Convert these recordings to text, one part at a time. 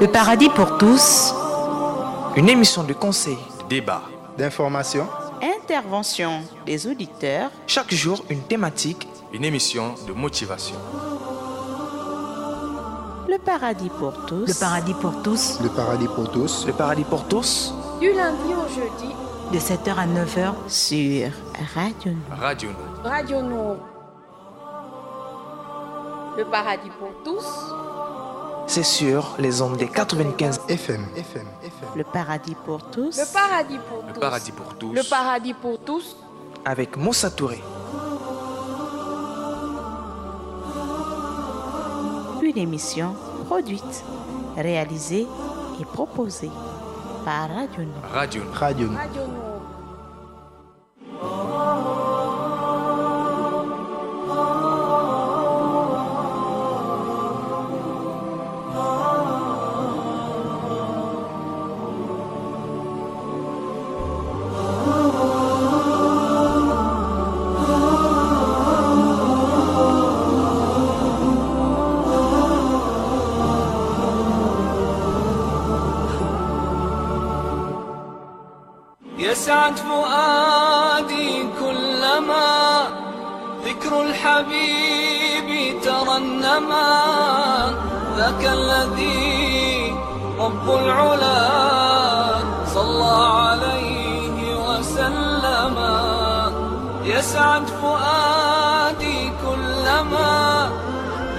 Le paradis pour tous. Une émission de conseil, de débat, d'information, Intervention des auditeurs. chaque jour une thématique, une émission de motivation. Le paradis pour tous. Le paradis pour tous. le paradis pour tous, le paradis pour tous, Du lundi au jeudi, De 7h à 9h. Sur Radio Nord. Radio Nord. Radio Nord. Le paradis pour tous, c'est sur les ondes des 95. FM. Le paradis pour tous. le paradis pour Le tous, paradis pour tous. le paradis pour tous. Avec Moussa Touré. Une émission produite, réalisée et proposée par Radio Nord. Radio Nord. Radio Nord. Radio Nord. يسعد فؤادي كلما ذكر الحبيب ترنما ذاك الذي رب العلا صلى عليه وسلم يسعد فؤادي كلما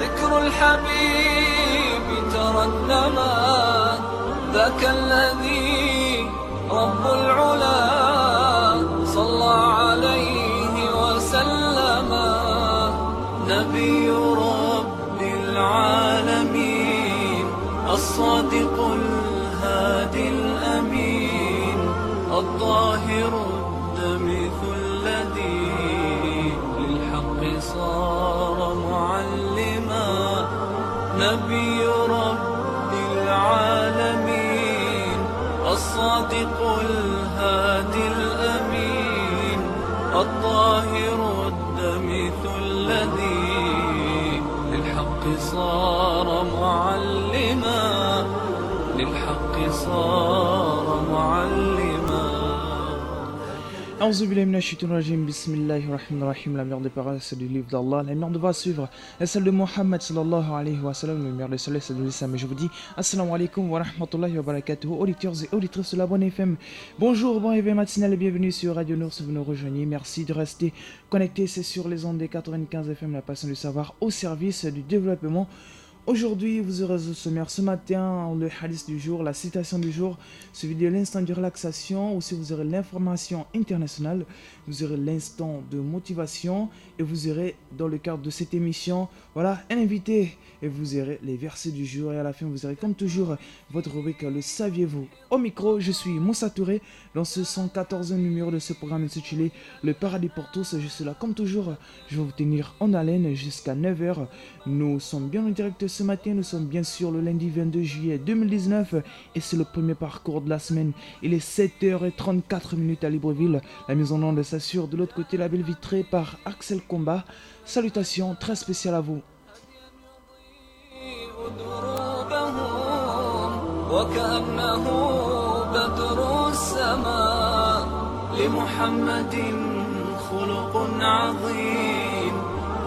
ذكر الحبيب ترنما ذاك الذي رب العلا صلى عليه وسلم نبي رب العالمين الصادق الهادي الأمين الطاهر الدمث الذي للحق صار معلما نبي رب العالمين الصادق الهادي الأمين الطاهر الدمث الذي للحق صار معلما للحق صار معلما. A'udhu billahi minash shaitanir rajim. Bismillahir rahmanir rahim. La meilleure des paroles, c'est du livre d'Allah. La meilleure de va suivre est celle de Mohammed sallallahu alayhi wa sallam. Le meilleur des salés, c'est de l'islam. Et je vous dis assalamu alaikum wa rahmatullahi wa barakatuh. Auditeurs et auditrices de la bonne FM. Bonjour, bon réveil matinal et bienvenue sur Radio Nord si vous nous rejoignez. Merci de rester connectés. C'est sur les ondes des 95 FM, la passion du savoir au service du développement. Aujourd'hui, vous aurez au sommaire ce matin le hadith du jour, la citation du jour, suivi de l'instant de relaxation. Aussi, vous aurez l'information internationale, vous aurez l'instant de motivation et vous aurez, dans le cadre de cette émission, voilà, un invité et vous aurez les versets du jour. Et à la fin, vous aurez comme toujours votre rubrique Le Saviez-vous. Au micro, je suis Moussa Touré. Dans ce 114e numéro de ce programme intitulé Le Paradis pour tous, je suis là comme toujours. Je vais vous tenir en haleine jusqu'à 9h. Nous sommes bien en direct ce matin. Nous sommes bien sûr le lundi 22 juillet 2019 et c'est le premier parcours de la semaine. Il est 7h34 à Libreville. La mise en onde s'assure de l'autre côté, la belle vitrée par Axel Combat. Salutations très spéciales à vous. وكأنه بدر السماء لمحمد خلق عظيم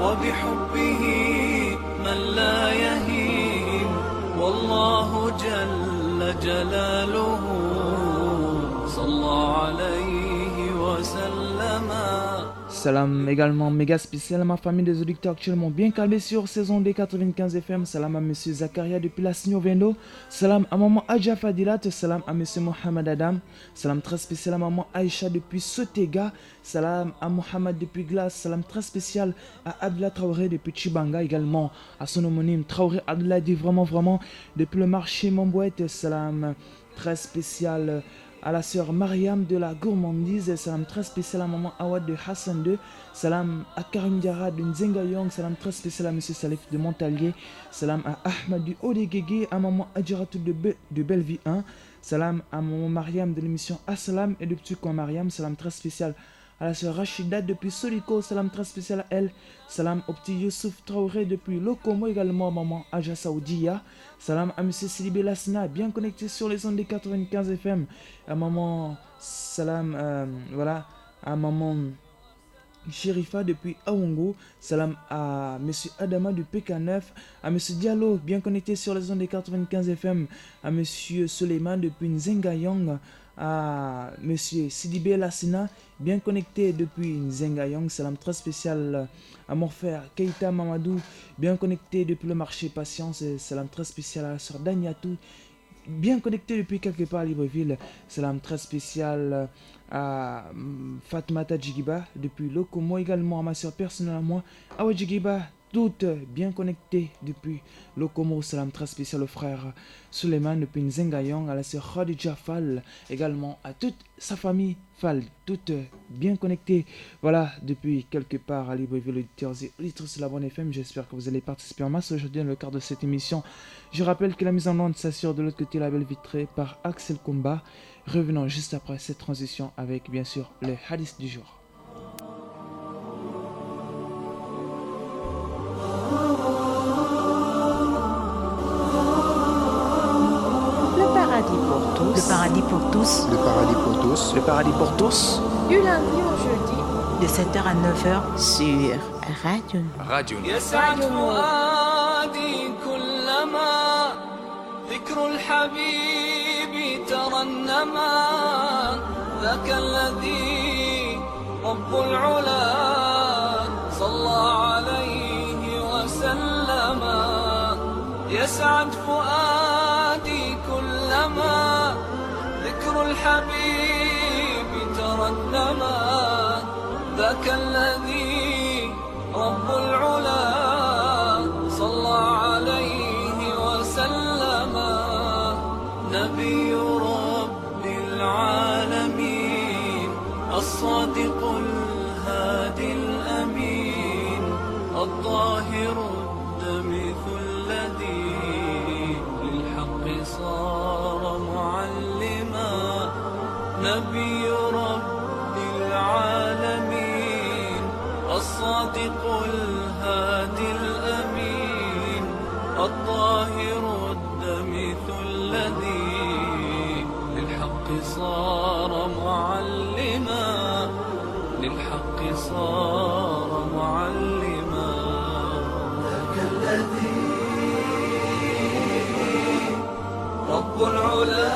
وبحبه من لا يهين والله جل جلاله صلى عليه وسلم. Salam également méga spécial à ma famille des auditeurs actuellement bien calés sur saison des 95 FM. Salam à monsieur Zakaria depuis la Signovendo. Salam à maman Adja Fadilat. Salam à monsieur Mohamed Adam. Salam très spécial à maman Aïcha depuis Sotega. Salam à Mohamed depuis Glace. Salam très spécial à Abdullah Traoré depuis Chibanga. Également à son homonyme Traoré Abdullah dit vraiment depuis le marché Montbouette. Salam très spécial à la sœur Mariam de la gourmandise. Salam très spécial à maman Awad de Hassan 2. Salam à Karim Diara de Nzengayong. Salam très spécial à monsieur Salif de Montalier. Salam à Ahmad du Odegege, à maman Adjaratou de Bellevue 1. Salam à maman Mariam de l'émission Assalam et de Petit Coin Mariam. Salam très spécial à la sœur Rachida depuis Soliko, salam très spécial à elle. Salam au petit Youssouf Traoré depuis Lokomo, également à maman Aja Saoudia. Salam à monsieur Sidibé Lassina, bien connecté sur les ondes des 95 FM. À maman, salam, à maman Sherifa depuis Aongo. Salam à monsieur Adama du PK9, à monsieur Diallo, bien connecté sur les ondes des 95 FM. À monsieur Suleiman depuis Nzengayong. À monsieur Sidibé Lassina, bien connecté depuis Nzengayong. Salam très spécial à mon frère Keita Mamadou, bien connecté depuis le marché Patience. Salam très spécial à la soeur Daniatou, bien connecté depuis quelque part à Libreville. Salam très spécial à Fatmata Djigiba depuis Lokomo, également à ma soeur personnelle à moi, Awa Djigiba, toutes bien connectées depuis Lokomo. Salam très spécial au frère Suleiman depuis Nzengayong, à la soeur Khadija Fall, également à toute sa famille Fall, toutes bien connectées. Voilà, depuis quelque part à Libreville, auditeurs et auditrices de la Bonne FM. J'espère que vous allez participer en masse aujourd'hui dans le cadre de cette émission. Je rappelle que la mise en onde s'assure de l'autre côté la belle vitrée par Axel Komba. Revenons juste après cette transition avec bien sûr les hadiths du jour. Le paradis pour tous. Le paradis pour tous. Le paradis pour tous. Le paradis pour tous. Du lundi au jeudi, De 7h à 9h. Sur Radio Nord. Radio Nord. يسعد فؤادي كلما ذكر الحبيب ترنما ذاك الذي رب العلا صلى عليه وسلم. يسعد فؤادي كلما ذكر الحبيب ترنما ذاك الذي رب العلا صلى عليه وسلم. نبي رب العالمين الصادق الهادي الأمين الطاهر الدمث الذي للحق صار معلما. نبي رب العالمين الصادق الهادي الأمين الطاهر الدمث الذي للحق صار معلما. للحق صار معلما. ذاك الذي رب العلا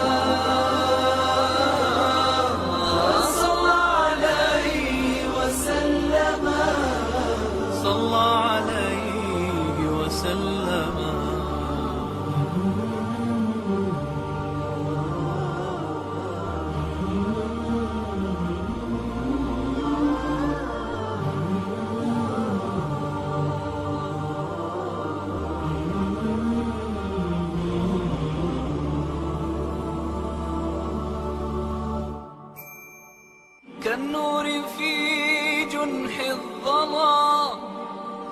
صلى عليه وسلم. صلى عليه وسلم. كالنور في جنح الظلام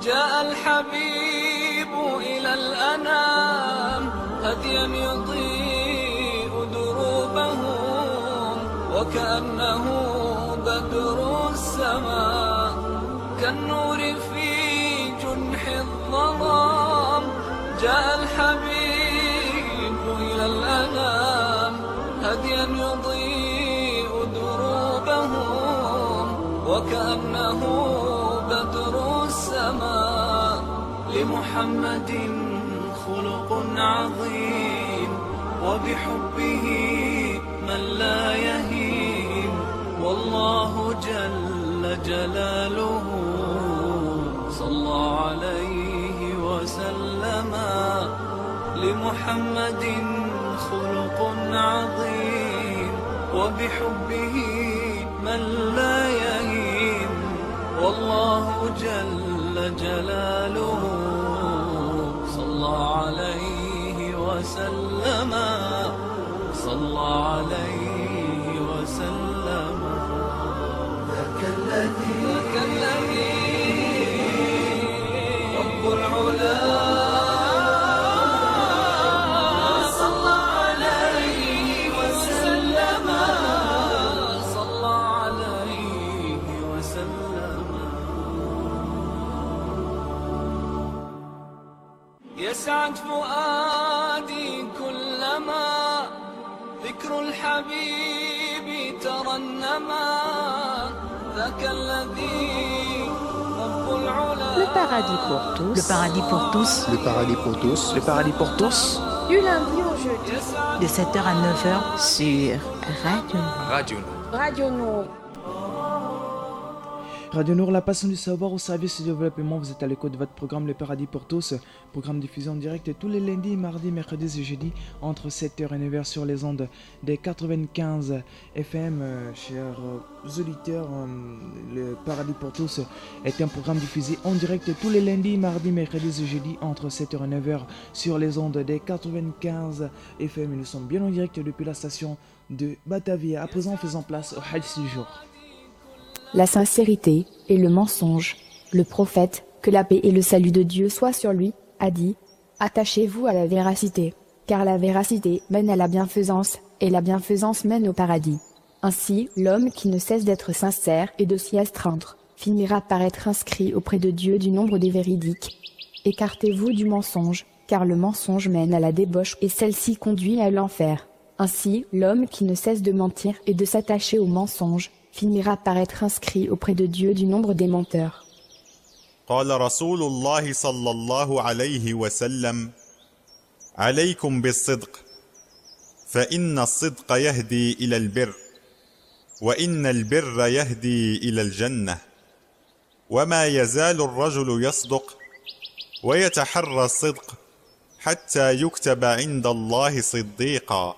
جاء الحبيب إلى الأنام هديا يضيء دروبهم وكأنه بدر السماء. كالنور في جنح الظلام جاء الحبيب إلى الأنام هديا يضيء دروبهم وكأنه بدر السماء. لمحمد خلق عظيم وبحبه من لا يهين والله جل جلاله صلى عليه وسلم. لمحمد خلق عظيم وبحبه من لا يهين والله جل جلاله صلى عليه وسلم. صلى عليه وسلم. ذاك الذي رب العلا صلى عليه وسلم. صلى عليه تألما ذكر الحبيب ترنما ذاك الذي رب العلا Le paradis pour tous. Le paradis pour tous, Le paradis pour tous. Le paradis pour tous. Du lundi au jeudi. de 7h à 9h. Sur Radio Nour. Radio. Radio Nour. Radio Nour, la passion du savoir au service du développement. Vous êtes à l'écoute de votre programme Le Paradis pour tous. Programme diffusé en direct tous les lundis, mardis, mercredis et jeudis entre 7h et 9h sur les ondes des 95 FM. Chers auditeurs, Le Paradis pour tous est un programme diffusé en direct tous les lundis, mardis, mercredis et jeudis entre 7h et 9h sur les ondes des 95 FM. Et nous sommes bien en direct depuis la station de Batavia. À présent, faisons place au hadith du jour. La sincérité et le mensonge. Le prophète, que la paix et le salut de Dieu soient sur lui, a dit « Attachez-vous à la véracité, car la véracité mène à la bienfaisance, et la bienfaisance mène au paradis. Ainsi, l'homme qui ne cesse d'être sincère et de s'y astreindre finira par être inscrit auprès de Dieu du nombre des véridiques. Écartez-vous du mensonge, car le mensonge mène à la débauche et celle-ci conduit à l'enfer. Ainsi, l'homme qui ne cesse de mentir et de s'attacher au mensonge finira par être inscrit auprès de Dieu du nombre des menteurs. قال رسول الله صلى الله عليه وسلم عليكم بالصدق فإن الصدق يهدي إلى البر وإن البر يهدي إلى الجنة وما يزال الرجل يصدق ويتحرى الصدق حتى يكتب عند الله صديقا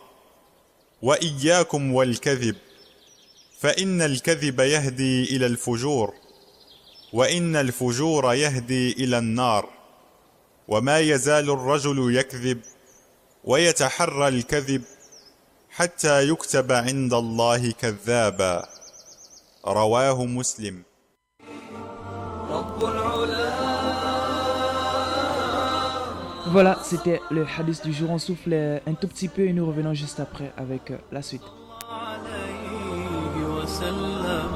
وإياكم والكذب فإن الكذب يهدي إلى الفجور وإن الفجور يهدي إلى النار وما يزال الرجل يكذب ويتحرى الكذب حتى يكتب عند الله كذابا رواه مسلم. رب العلا Voilà, c'était le hadith du jour. On souffle un tout petit peu et nous revenons juste après avec la suite. عليه وسلم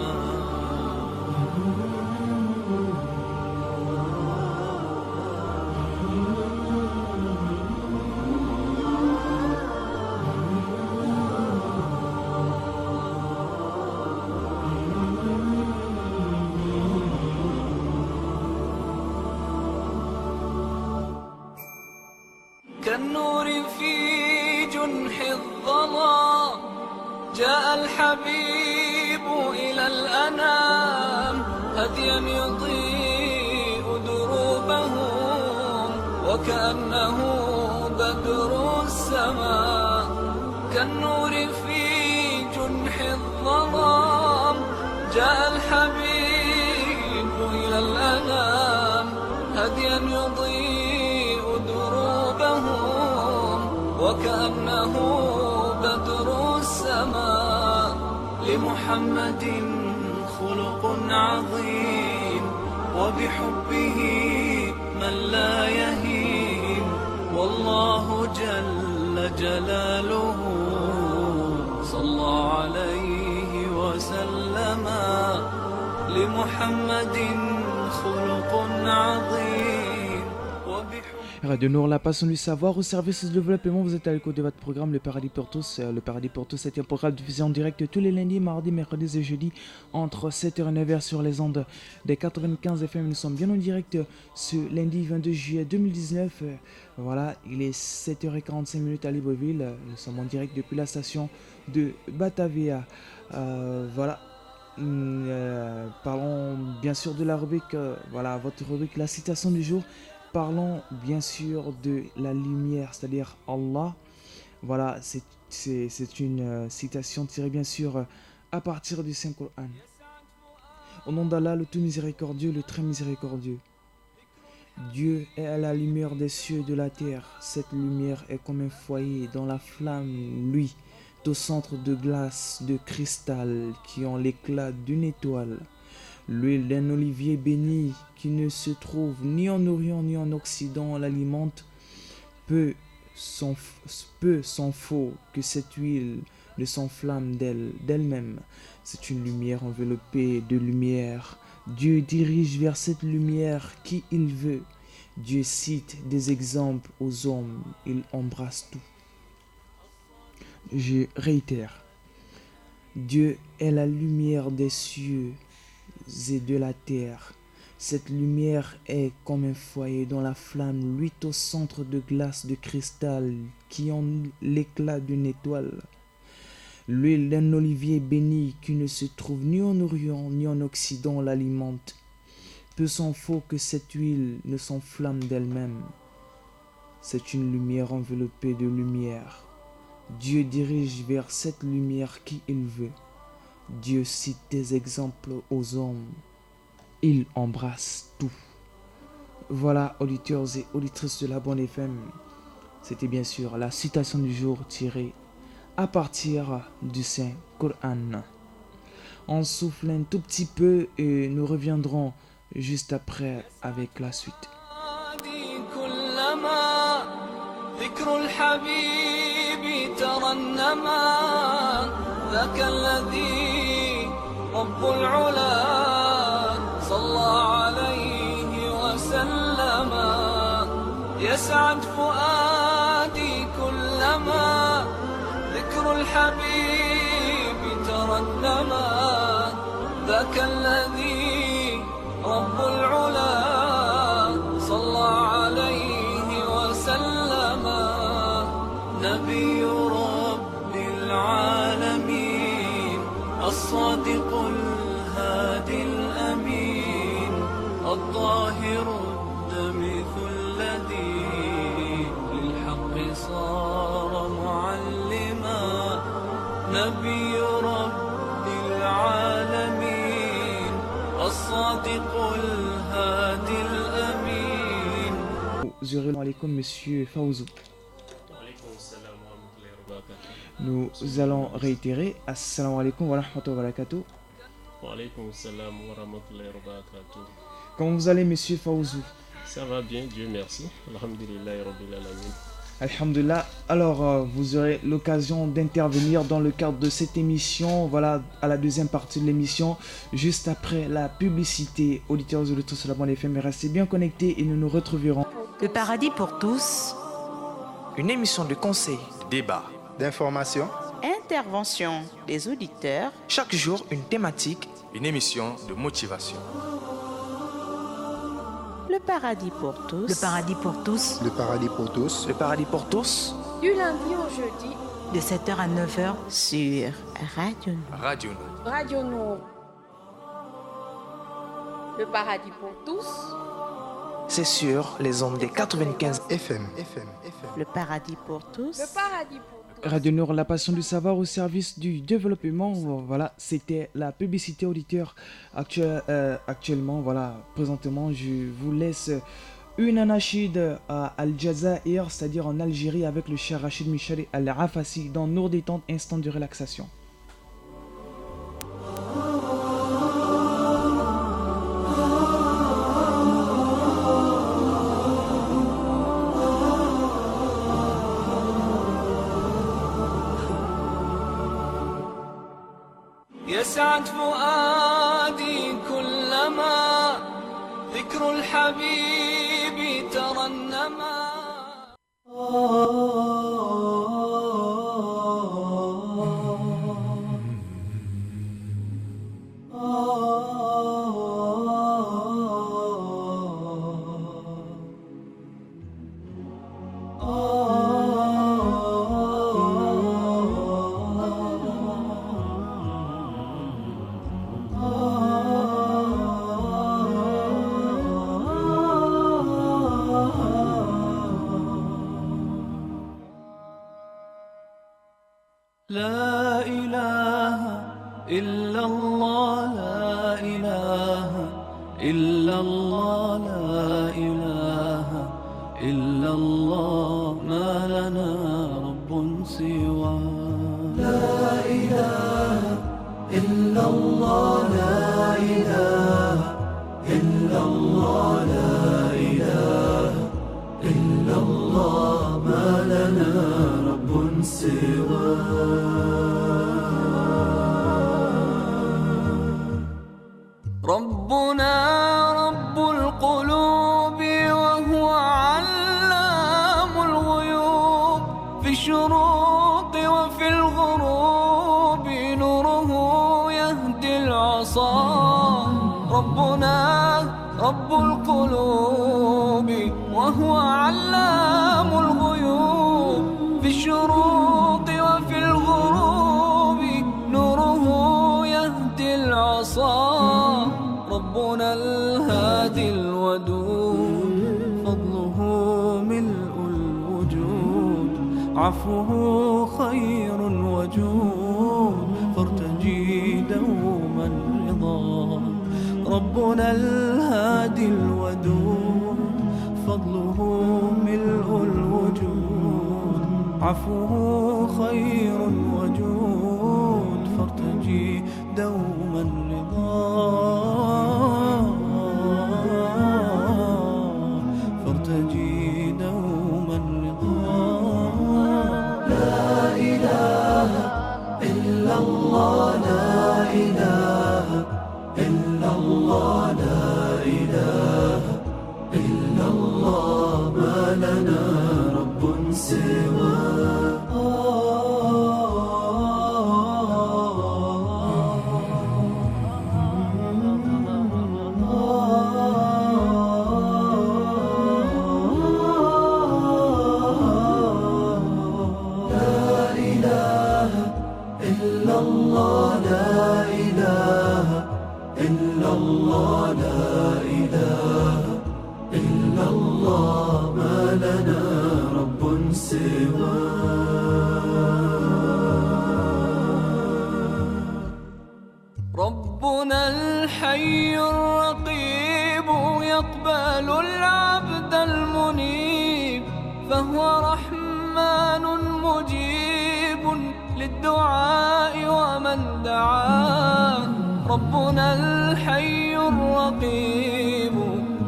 كالنور في جنح الظلام جاء الحبيب إلى الأنام هديا يضيء دروبهم وكأنه بدر السماء كالنور في جنح الظلام جاء الحبيب إلى الأنام هديا يضيء دروبهم وكأنه بدر السماء لمحمد خلق عظيم وبحبه من لا يهين والله جل جلاله صلى عليه وسلم لمحمد خلق عظيم وبحبه. Radio Nour, la passion du savoir au service du développement. Vous êtes à l'écoute de votre programme Le Paradis pour tous. Le Paradis pour tous est un programme diffusé en direct tous les lundis, mardis, mercredis et jeudis entre 7h et 9h sur les ondes des 95 FM. Nous sommes bien en direct ce lundi 22 juillet 2019. Voilà, il est 7h45 à Libreville. Nous sommes en direct depuis la station de Batavia. Voilà. Parlons bien sûr de la rubrique, voilà, votre rubrique, la citation du jour. Parlons bien sûr de la lumière, c'est-à-dire Allah. Voilà, c'est une citation tirée bien sûr à partir du Saint-Coran. Au nom d'Allah, le tout miséricordieux, le très miséricordieux. Dieu est à la lumière des cieux et de la terre. Cette lumière est comme un foyer dont la flamme, lui, est au centre de glace, de cristal qui ont l'éclat d'une étoile. L'huile d'un olivier béni qui ne se trouve ni en Orient ni en Occident l'alimente. Peu s'en faut que cette huile ne s'enflamme d'elle-même. C'est une lumière enveloppée de lumière. Dieu dirige vers cette lumière qui il veut. Dieu cite des exemples aux hommes. Il embrasse tout. je réitère. Dieu est la lumière des cieux et de la terre. Cette lumière est comme un foyer dont la flamme luit au centre de glace de cristal qui ont l'éclat d'une étoile. L'huile d'un olivier béni qui ne se trouve ni en Orient ni en Occident l'alimente. Peu s'en faut que cette huile ne s'enflamme d'elle-même. C'est une lumière enveloppée de lumière. Dieu dirige vers cette lumière qui il veut. Dieu cite des exemples aux hommes. Il embrasse tout. Voilà, auditeurs et auditrices de la Bonne FM. C'était bien sûr la citation du jour tirée à partir du Saint-Coran. On souffle un tout petit peu et nous reviendrons juste après avec la suite. ذكر الحبيب ترنما ذاك الذي رب العلا صلى عليه وسلم يسعد فؤادي كلما ذكر الحبيب ترنما ذاك الذي رب العلا صلى عليه وسلم نبي رب العالمين الصادق الهادي الأمين الطاهر الدمث الذي للحق صار معلما نبي رب العالمين الصادق الهادي الأمين. Assalamu alaikum, monsieur Fawzou. Nous allons réitérer Assalamu alaikum wa rahmatullahi wa barakatuh. Comment vous allez, monsieur Fawzou? Ça va bien, Dieu merci. Alhamdulillah Rabbil Alamin. Alhamdulillah. Alors, vous aurez l'occasion d'intervenir dans le cadre de cette émission. Voilà, à la deuxième partie de l'émission, juste après la publicité. Auditeurs et auditrices de la Bonne FM, restez bien connectés et nous nous retrouverons. Le paradis pour tous. Une émission de conseil, de débat, d'information, Intervention des auditeurs. chaque jour une thématique, une émission de motivation. Le paradis pour tous. Le paradis pour tous. le paradis pour tous, le paradis pour tous, Du lundi au jeudi, De 7h à 9h. Sur Radio Nour. Radio Nour. Radio Nour. Le paradis pour tous. c'est sur les ondes des 95. FM. Le paradis pour tous. Le paradis pour tous. Radio Nour, la passion du savoir au service du développement. Voilà, c'était la publicité auditeur actuellement. Voilà, présentement, je vous laisse une anachide à Al-Jazair, c'est-à-dire en Algérie, avec le cher Rachid Michel Al-Rafassi dans Nour détente, instant de relaxation. يسعد فؤادي كلما ذكر الحبيب ترنما لا إله إلا الله لا إله إلا الله لا إله إلا الله ما لنا رب سوى لا إله إلا الله لا إله إلا الله لا إله إلا الله ما لنا رب سوى ربنا رب القلوب وهو علام الغيوب في الشروق وفي الغيوب ربنا رب القلوب وهو علام الغيوب في الشروق وفي الغروب نوره يهدي العصا ربنا الهادي الودود فضله ملء الوجود عفوه خير وجود فارتجي دوما رضا ربنا الهادي الودود فضله ملء الوجود عفوه خير وجود فارتجي دوما رضا فارتجي دوما رضا لا إله إلا الله لا إله إلا الله لا إله إلا الله ما لنا رب ربنا الحي الرقيب يقبل العبد المنيب فهو رحمن مجيب للدعاء ومن دعاه ربنا الحي الرقيب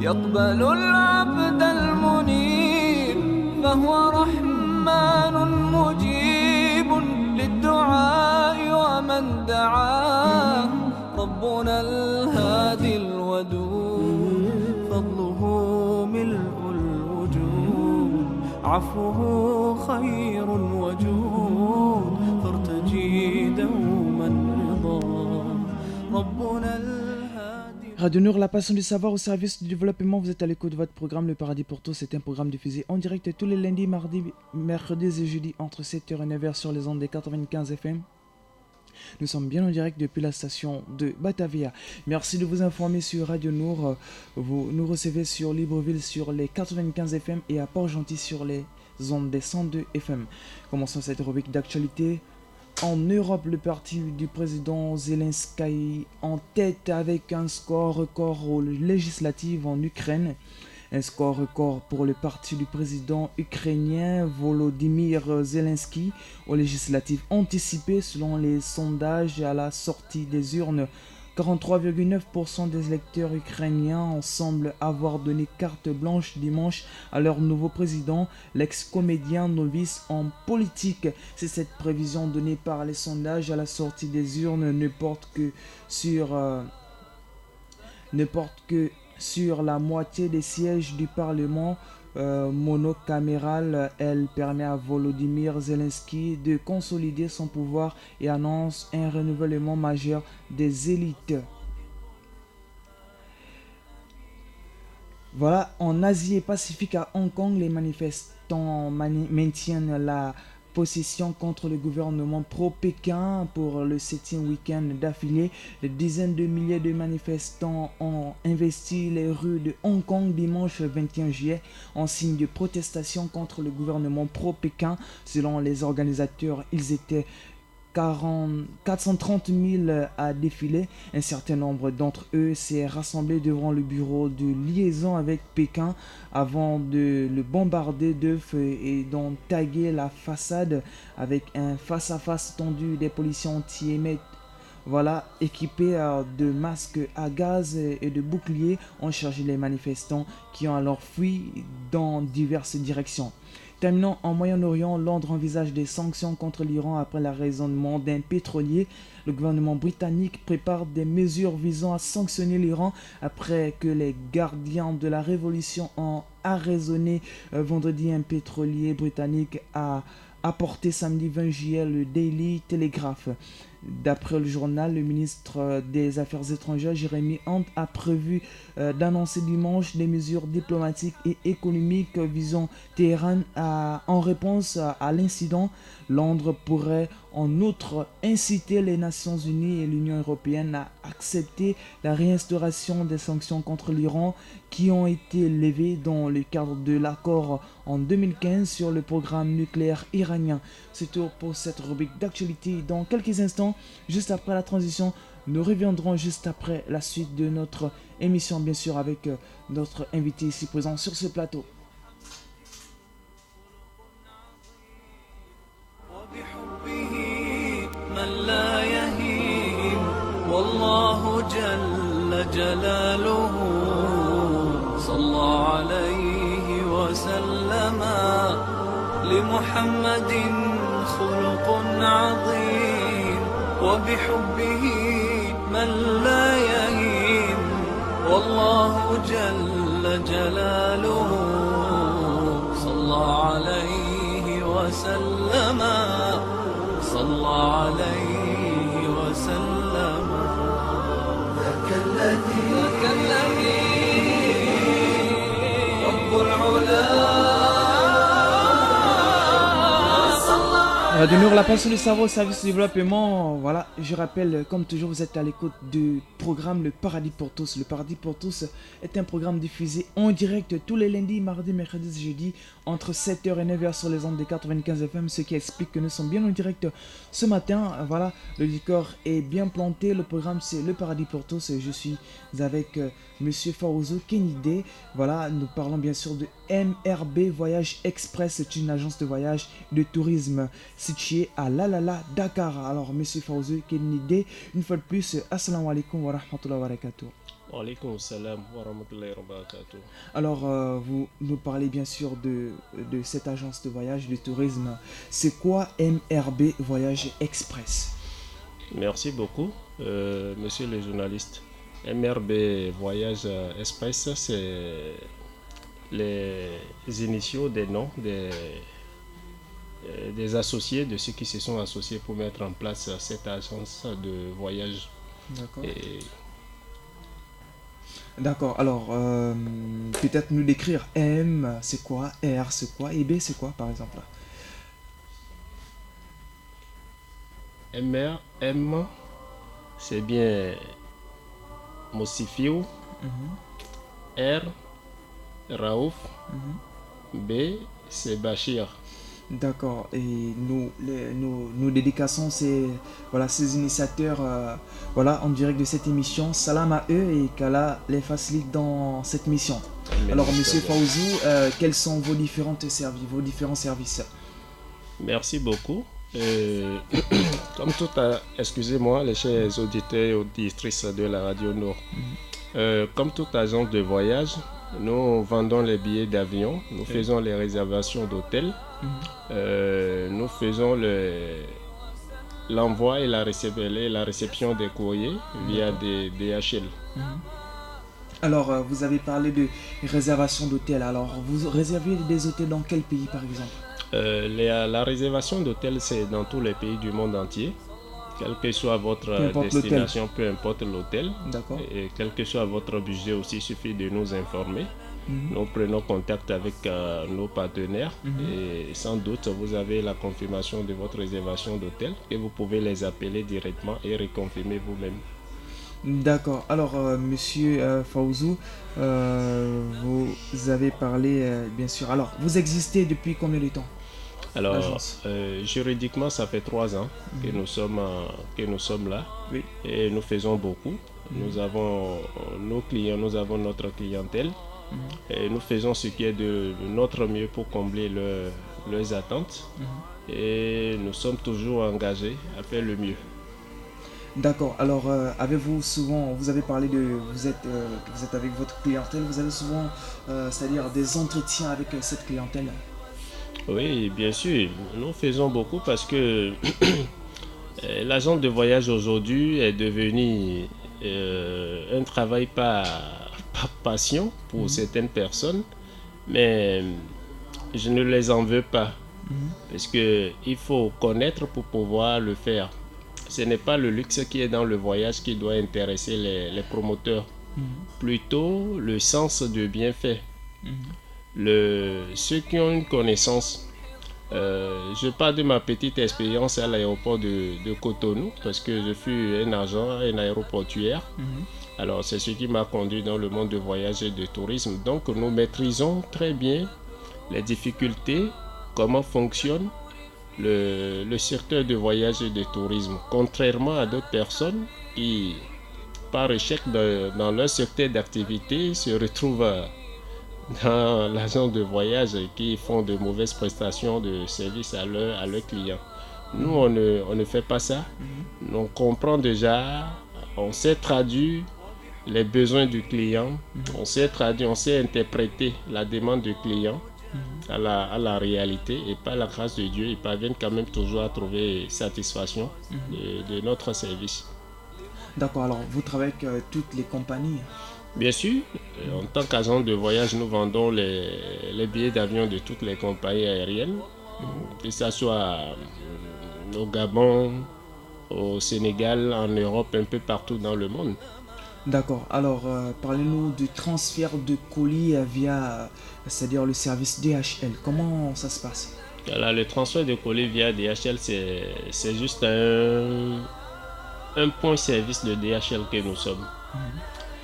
يقبل العبد المنيب فهو رحمن مجيب للدعاء ومن دعاه ربنا الهادي الودود فضله ملء الوجود عفوه خير وجود فارتجي دوما رضا ربنا Radio Nour, la passion du savoir au service du développement. Vous êtes à l'écoute de votre programme Le Paradis pour tous. C'est un programme diffusé en direct tous les lundis, mardis, mercredis et jeudis entre 7h et 9h sur les ondes des 95 FM. Nous sommes bien en direct depuis la station de Batavia. Merci de vous informer sur Radio Nour. Vous nous recevez sur Libreville sur les 95 FM et à Port-Gentil sur les ondes des 102 FM. Commençons cette rubrique d'actualité. En Europe, le parti du président Zelensky en tête avec un score record aux législatives en Ukraine. Un score record pour le parti du président ukrainien Volodymyr Zelensky aux législatives anticipées selon les sondages à la sortie des urnes. 43,9% des électeurs ukrainiens semblent avoir donné carte blanche dimanche à leur nouveau président, l'ex-comédien novice en politique. C'est cette prévision donnée par les sondages à la sortie des urnes ne porte que sur la moitié des sièges du Parlement monocaméral. Elle permet à Volodymyr Zelensky de consolider son pouvoir et annonce un renouvellement majeur des élites. Voilà, en Asie et Pacifique à Hong Kong, les manifestants maintiennent la possession contre le gouvernement pro-Pékin pour le 7e week-end d'affilée. Des dizaines de milliers de manifestants ont investi les rues de Hong Kong dimanche 21 juillet en signe de protestation contre le gouvernement pro-Pékin. Selon les organisateurs, ils étaient 430 000 à défiler. Un certain nombre d'entre eux s'est rassemblé devant le bureau de liaison avec Pékin avant de le bombarder d'œufs et d'en taguer la façade avec un face-à-face tendu. Des policiers anti-émeutes, voilà, équipés de masques à gaz et de boucliers, ont chargé les manifestants qui ont alors fui dans diverses directions. Terminant en Moyen-Orient, Londres envisage des sanctions contre l'Iran après l'arraisonnement d'un pétrolier. Le gouvernement britannique prépare des mesures visant à sanctionner l'Iran après que les gardiens de la révolution ont arraisonné vendredi un pétrolier britannique, a apporté samedi 20 juillet le Daily Telegraph. D'après le journal, le ministre des Affaires étrangères, Jérémy Hunt, a prévu d'annoncer dimanche des mesures diplomatiques et économiques visant Téhéran en réponse à l'incident. Londres pourrait en outre inciter les Nations Unies et l'Union européenne à accepter la réinstauration des sanctions contre l'Iran qui ont été levées dans le cadre de l'accord en 2015 sur le programme nucléaire iranien. C'est tout pour cette rubrique d'actualité. Dans quelques instants, juste après la transition, nous reviendrons juste après la suite de notre émission, bien sûr, avec notre invité ici présent sur ce plateau. لمحمد خلق عظيم وبحبه من لا يهين والله جل جلاله صلى عليه وسلم صلى عليه وسلم ذاك الذي رب العلا. De nous la passion du savoir au service du développement. Voilà, je rappelle, comme toujours, vous êtes à l'écoute du programme Le Paradis pour tous. Le Paradis pour tous est un programme diffusé en direct tous les lundis, mardis, mercredis, jeudis, entre 7h et 9h sur les ondes des 95 FM, ce qui explique que nous sommes bien en direct ce matin. Voilà, le décor est bien planté. Le programme, c'est Le Paradis pour tous. Je suis avec Monsieur Faouzo Kenide. Voilà, nous parlons bien sûr de MRB Voyage Express. C'est une agence de voyage de tourisme située à Lalala, Dakar. Alors, Monsieur Faouzo Kenide, une fois de plus, assalamu alaikum wa rahmatullahi wa barakatuh. Wa alaikum salam wa rahmatullahi wa barakatuh. Alors, vous nous parlez bien sûr de cette agence de voyage de tourisme. C'est quoi MRB Voyage Express? Merci beaucoup, monsieur le journaliste. MRB Voyage Express, c'est les initiaux des noms des associés, de ceux qui se sont associés pour mettre en place cette agence de voyage. D'accord. D'accord, alors peut-être nous décrire M, c'est quoi, R, c'est quoi, et B, c'est quoi par exemple? M, c'est bien Mosifio. R, Raouf. B, c'est Bachir. D'accord, et nous dédicassons ces initiateurs en direct de cette émission. Salam à eux et qu'Allah les facilite dans cette mission. Amen. Alors Monsieur Faouzou, quels sont vos différents services? Merci beaucoup. Excusez-moi les chers auditeurs et auditrices de la Radio Nord. Comme toute agence de voyage, nous vendons les billets d'avion, nous faisons les réservations d'hôtels, nous faisons l'envoi et la réception des courriers via des DHL. Alors, vous avez parlé de réservation d'hôtels. Alors, vous réservez des hôtels dans quel pays par exemple? La réservation d'hôtels, c'est dans tous les pays du monde entier. Quelle que soit votre destination, peu importe l'hôtel, et quel que soit votre budget aussi, il suffit de nous informer. Nous prenons contact avec nos partenaires et sans doute vous avez la confirmation de votre réservation d'hôtel et vous pouvez les appeler directement et reconfirmer vous-même. D'accord. Alors, Monsieur Faouzou, vous avez parlé, bien sûr. Alors, vous existez depuis combien de temps? Alors, juridiquement, ça fait 3 ans que nous sommes là et nous faisons beaucoup. Nous avons nos clients, nous avons notre clientèle et nous faisons ce qui est de notre mieux pour combler leurs attentes et nous sommes toujours engagés à faire le mieux. D'accord. Alors, avez-vous souvent, vous avez parlé de, vous êtes avec votre clientèle, vous avez souvent, c'est-à-dire des entretiens avec cette clientèle? Oui, bien sûr. Nous faisons beaucoup parce que l'agence de voyage aujourd'hui est devenue un travail par passion pour certaines personnes, mais je ne les en veux pas parce qu'il faut connaître pour pouvoir le faire. ce n'est pas le luxe qui est dans le voyage qui doit intéresser les promoteurs. Plutôt le sens de bienfait. Ceux qui ont une connaissance, je parle de ma petite expérience à l'aéroport de Cotonou, parce que je fus un agent à un aéroportuaire. Alors c'est ce qui m'a conduit dans le monde de voyage et de tourisme. Donc nous maîtrisons très bien les difficultés, comment fonctionne le secteur de voyage et de tourisme, contrairement à d'autres personnes qui, par échec dans leur secteur d'activité, se retrouvent dans l'agence de voyage et qui font de mauvaises prestations de services à leurs clients. Nous, on ne fait pas ça. On comprend déjà, on sait traduire les besoins du client, on sait interpréter la demande du client à la réalité, et par la grâce de Dieu, ils parviennent quand même toujours à trouver satisfaction de notre service. D'accord, alors vous travaillez avec toutes les compagnies? Bien sûr, en tant qu'agent de voyage, nous vendons les billets d'avion de toutes les compagnies aériennes, que ce soit au Gabon, au Sénégal, en Europe, un peu partout dans le monde. D'accord, alors parlez-nous du transfert de colis via, c'est-à-dire le service DHL. Comment ça se passe? Alors, le transfert de colis via DHL, c'est juste un point service de DHL que nous sommes.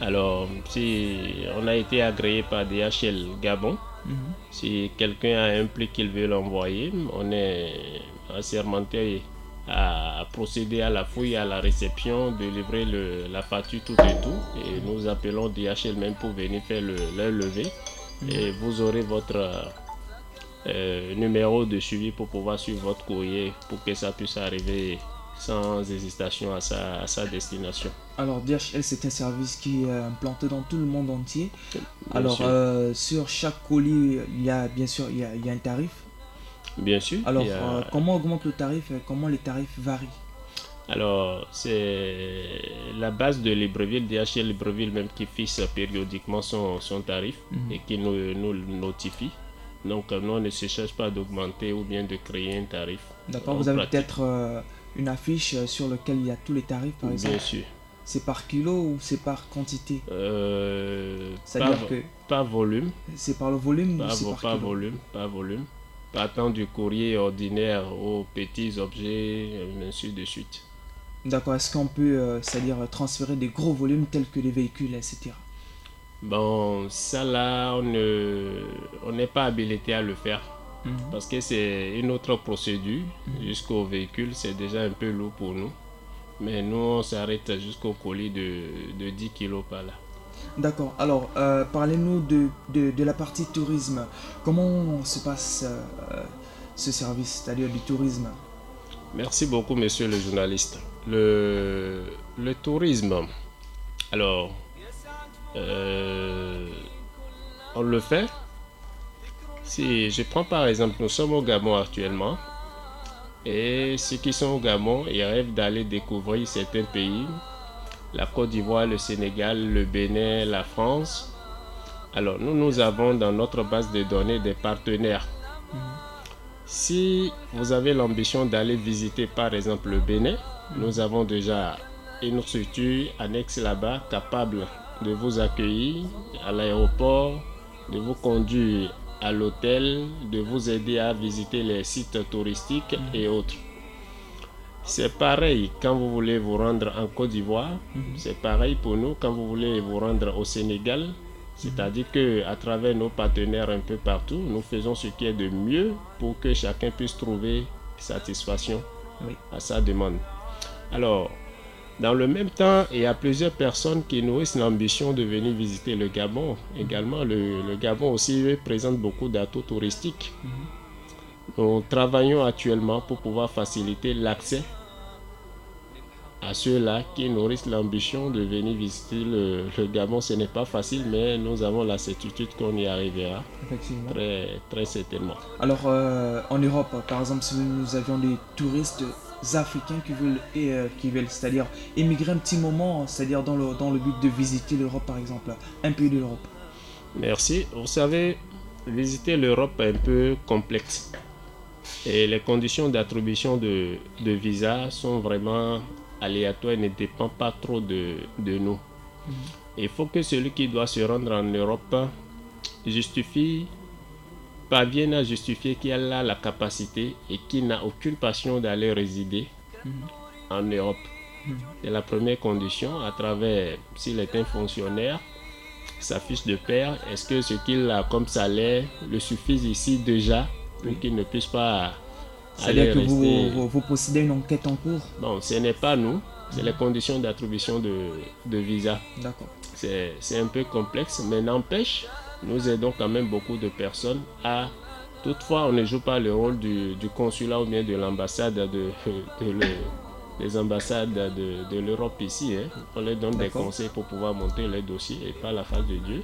Alors, si on a été agréé par DHL Gabon, si quelqu'un a un prix qu'il veut l'envoyer, on est assermenté à procéder à la fouille, à la réception, de livrer la facture tout et tout. Et nous appelons DHL même pour venir faire leur levée. Et vous aurez votre numéro de suivi pour pouvoir suivre votre courrier pour que ça puisse arriver sans hésitation à sa destination. Alors DHL, c'est un service qui est implanté dans tout le monde entier. Alors sur chaque colis, il y a bien sûr il y a un tarif. Bien sûr. Alors comment augmente le tarif et comment les tarifs varient? Alors c'est la base de Libreville, DHL Libreville même qui fixe périodiquement son tarif et qui nous notifie. Donc nous on ne se cherche pas d'augmenter ou bien de créer un tarif. D'accord, vous avez peut-être une affiche sur laquelle il y a tous les tarifs par exemple? Bien sûr. C'est par kilo ou c'est par quantité? Par volume. C'est par le volume ou c'est par kilo? Par volume. Partant du courrier ordinaire aux petits objets, ainsi de suite. D'accord, est-ce qu'on peut, c'est-à-dire transférer des gros volumes tels que les véhicules, etc.? Bon, ça là, on n'est pas habilité à le faire. Parce que c'est une autre procédure. Jusqu'au véhicule, c'est déjà un peu lourd pour nous. Mais nous, on s'arrête jusqu'au colis de 10 kilos par là. D'accord. Alors, parlez-nous de la partie tourisme. Comment se passe ce service, c'est-à-dire du tourisme? Merci beaucoup, monsieur le journaliste. Le tourisme, alors, on le fait. Si je prends par exemple, nous sommes au Gabon actuellement. Et ceux qui sont au Gabon, ils rêvent d'aller découvrir certains pays. La Côte d'Ivoire, le Sénégal, le Bénin, la France. Alors, nous avons dans notre base de données des partenaires. Si vous avez l'ambition d'aller visiter par exemple le Bénin, nous avons déjà une structure annexe là-bas capable de vous accueillir à l'aéroport, de vous conduire à l'hôtel, de vous aider à visiter les sites touristiques et autres. C'est pareil quand vous voulez vous rendre en Côte d'Ivoire, c'est pareil pour nous quand vous voulez vous rendre au Sénégal, c'est-à-dire qu'à travers nos partenaires un peu partout, nous faisons ce qui est de mieux pour que chacun puisse trouver satisfaction à sa demande. Alors, dans le même temps, il y a plusieurs personnes qui nourrissent l'ambition de venir visiter le Gabon. Également, le Gabon aussi présente beaucoup d'atouts touristiques. Nous travaillons actuellement pour pouvoir faciliter l'accès à ceux-là qui nourrissent l'ambition de venir visiter le Gabon. Ce n'est pas facile, mais nous avons la certitude qu'on y arrivera. Effectivement. Très, très certainement. Alors, en Europe, par exemple, si nous avions des touristes africains qui veulent c'est-à-dire émigrer un petit moment, c'est-à-dire dans le but de visiter l'Europe, par exemple, un pays de l'Europe. Merci. Vous savez, visiter l'Europe est un peu complexe. Et les conditions d'attribution de visa sont vraiment aléatoires et ne dépendent pas trop de nous. Il faut que celui qui doit se rendre en Europe parvienne à justifier qu'il a la capacité et qu'il n'a aucune passion d'aller résider en Europe. C'est la première condition, à travers, s'il est un fonctionnaire, sa fiche de paie, est-ce que ce qu'il a comme salaire le suffit ici déjà pour qu'il ne puisse pas aller rester. C'est-à-dire que vous possédez une enquête en cours? Bon, ce n'est pas nous, c'est les conditions d'attribution de visa. D'accord. C'est un peu complexe, mais n'empêche, nous aidons quand même beaucoup de personnes à... Toutefois, on ne joue pas le rôle du consulat ou bien de l'ambassade des ambassades de l'Europe ici. On leur donne des conseils pour pouvoir monter les dossiers et par la face de Dieu.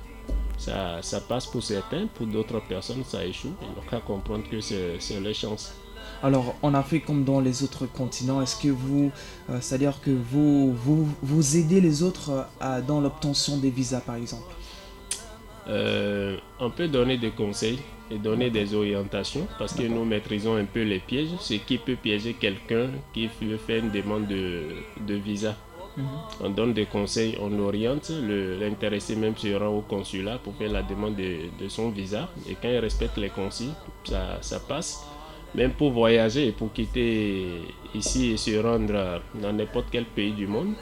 Ça passe pour certains, pour d'autres personnes, ça échoue. Il faut qu'à comprendre que c'est leur chance. Alors, en Afrique comme dans les autres continents, est-ce que c'est-à-dire que vous aidez les autres dans l'obtention des visas, par exemple? On peut donner des conseils et donner des orientations parce que nous maîtrisons un peu les pièges, ce qui peut piéger quelqu'un qui veut faire une demande de visa. On donne des conseils, on oriente, l'intéressé même se rend au consulat pour faire la demande de son visa et quand il respecte les consignes, ça passe. Même pour voyager et pour quitter ici et se rendre dans n'importe quel pays du monde,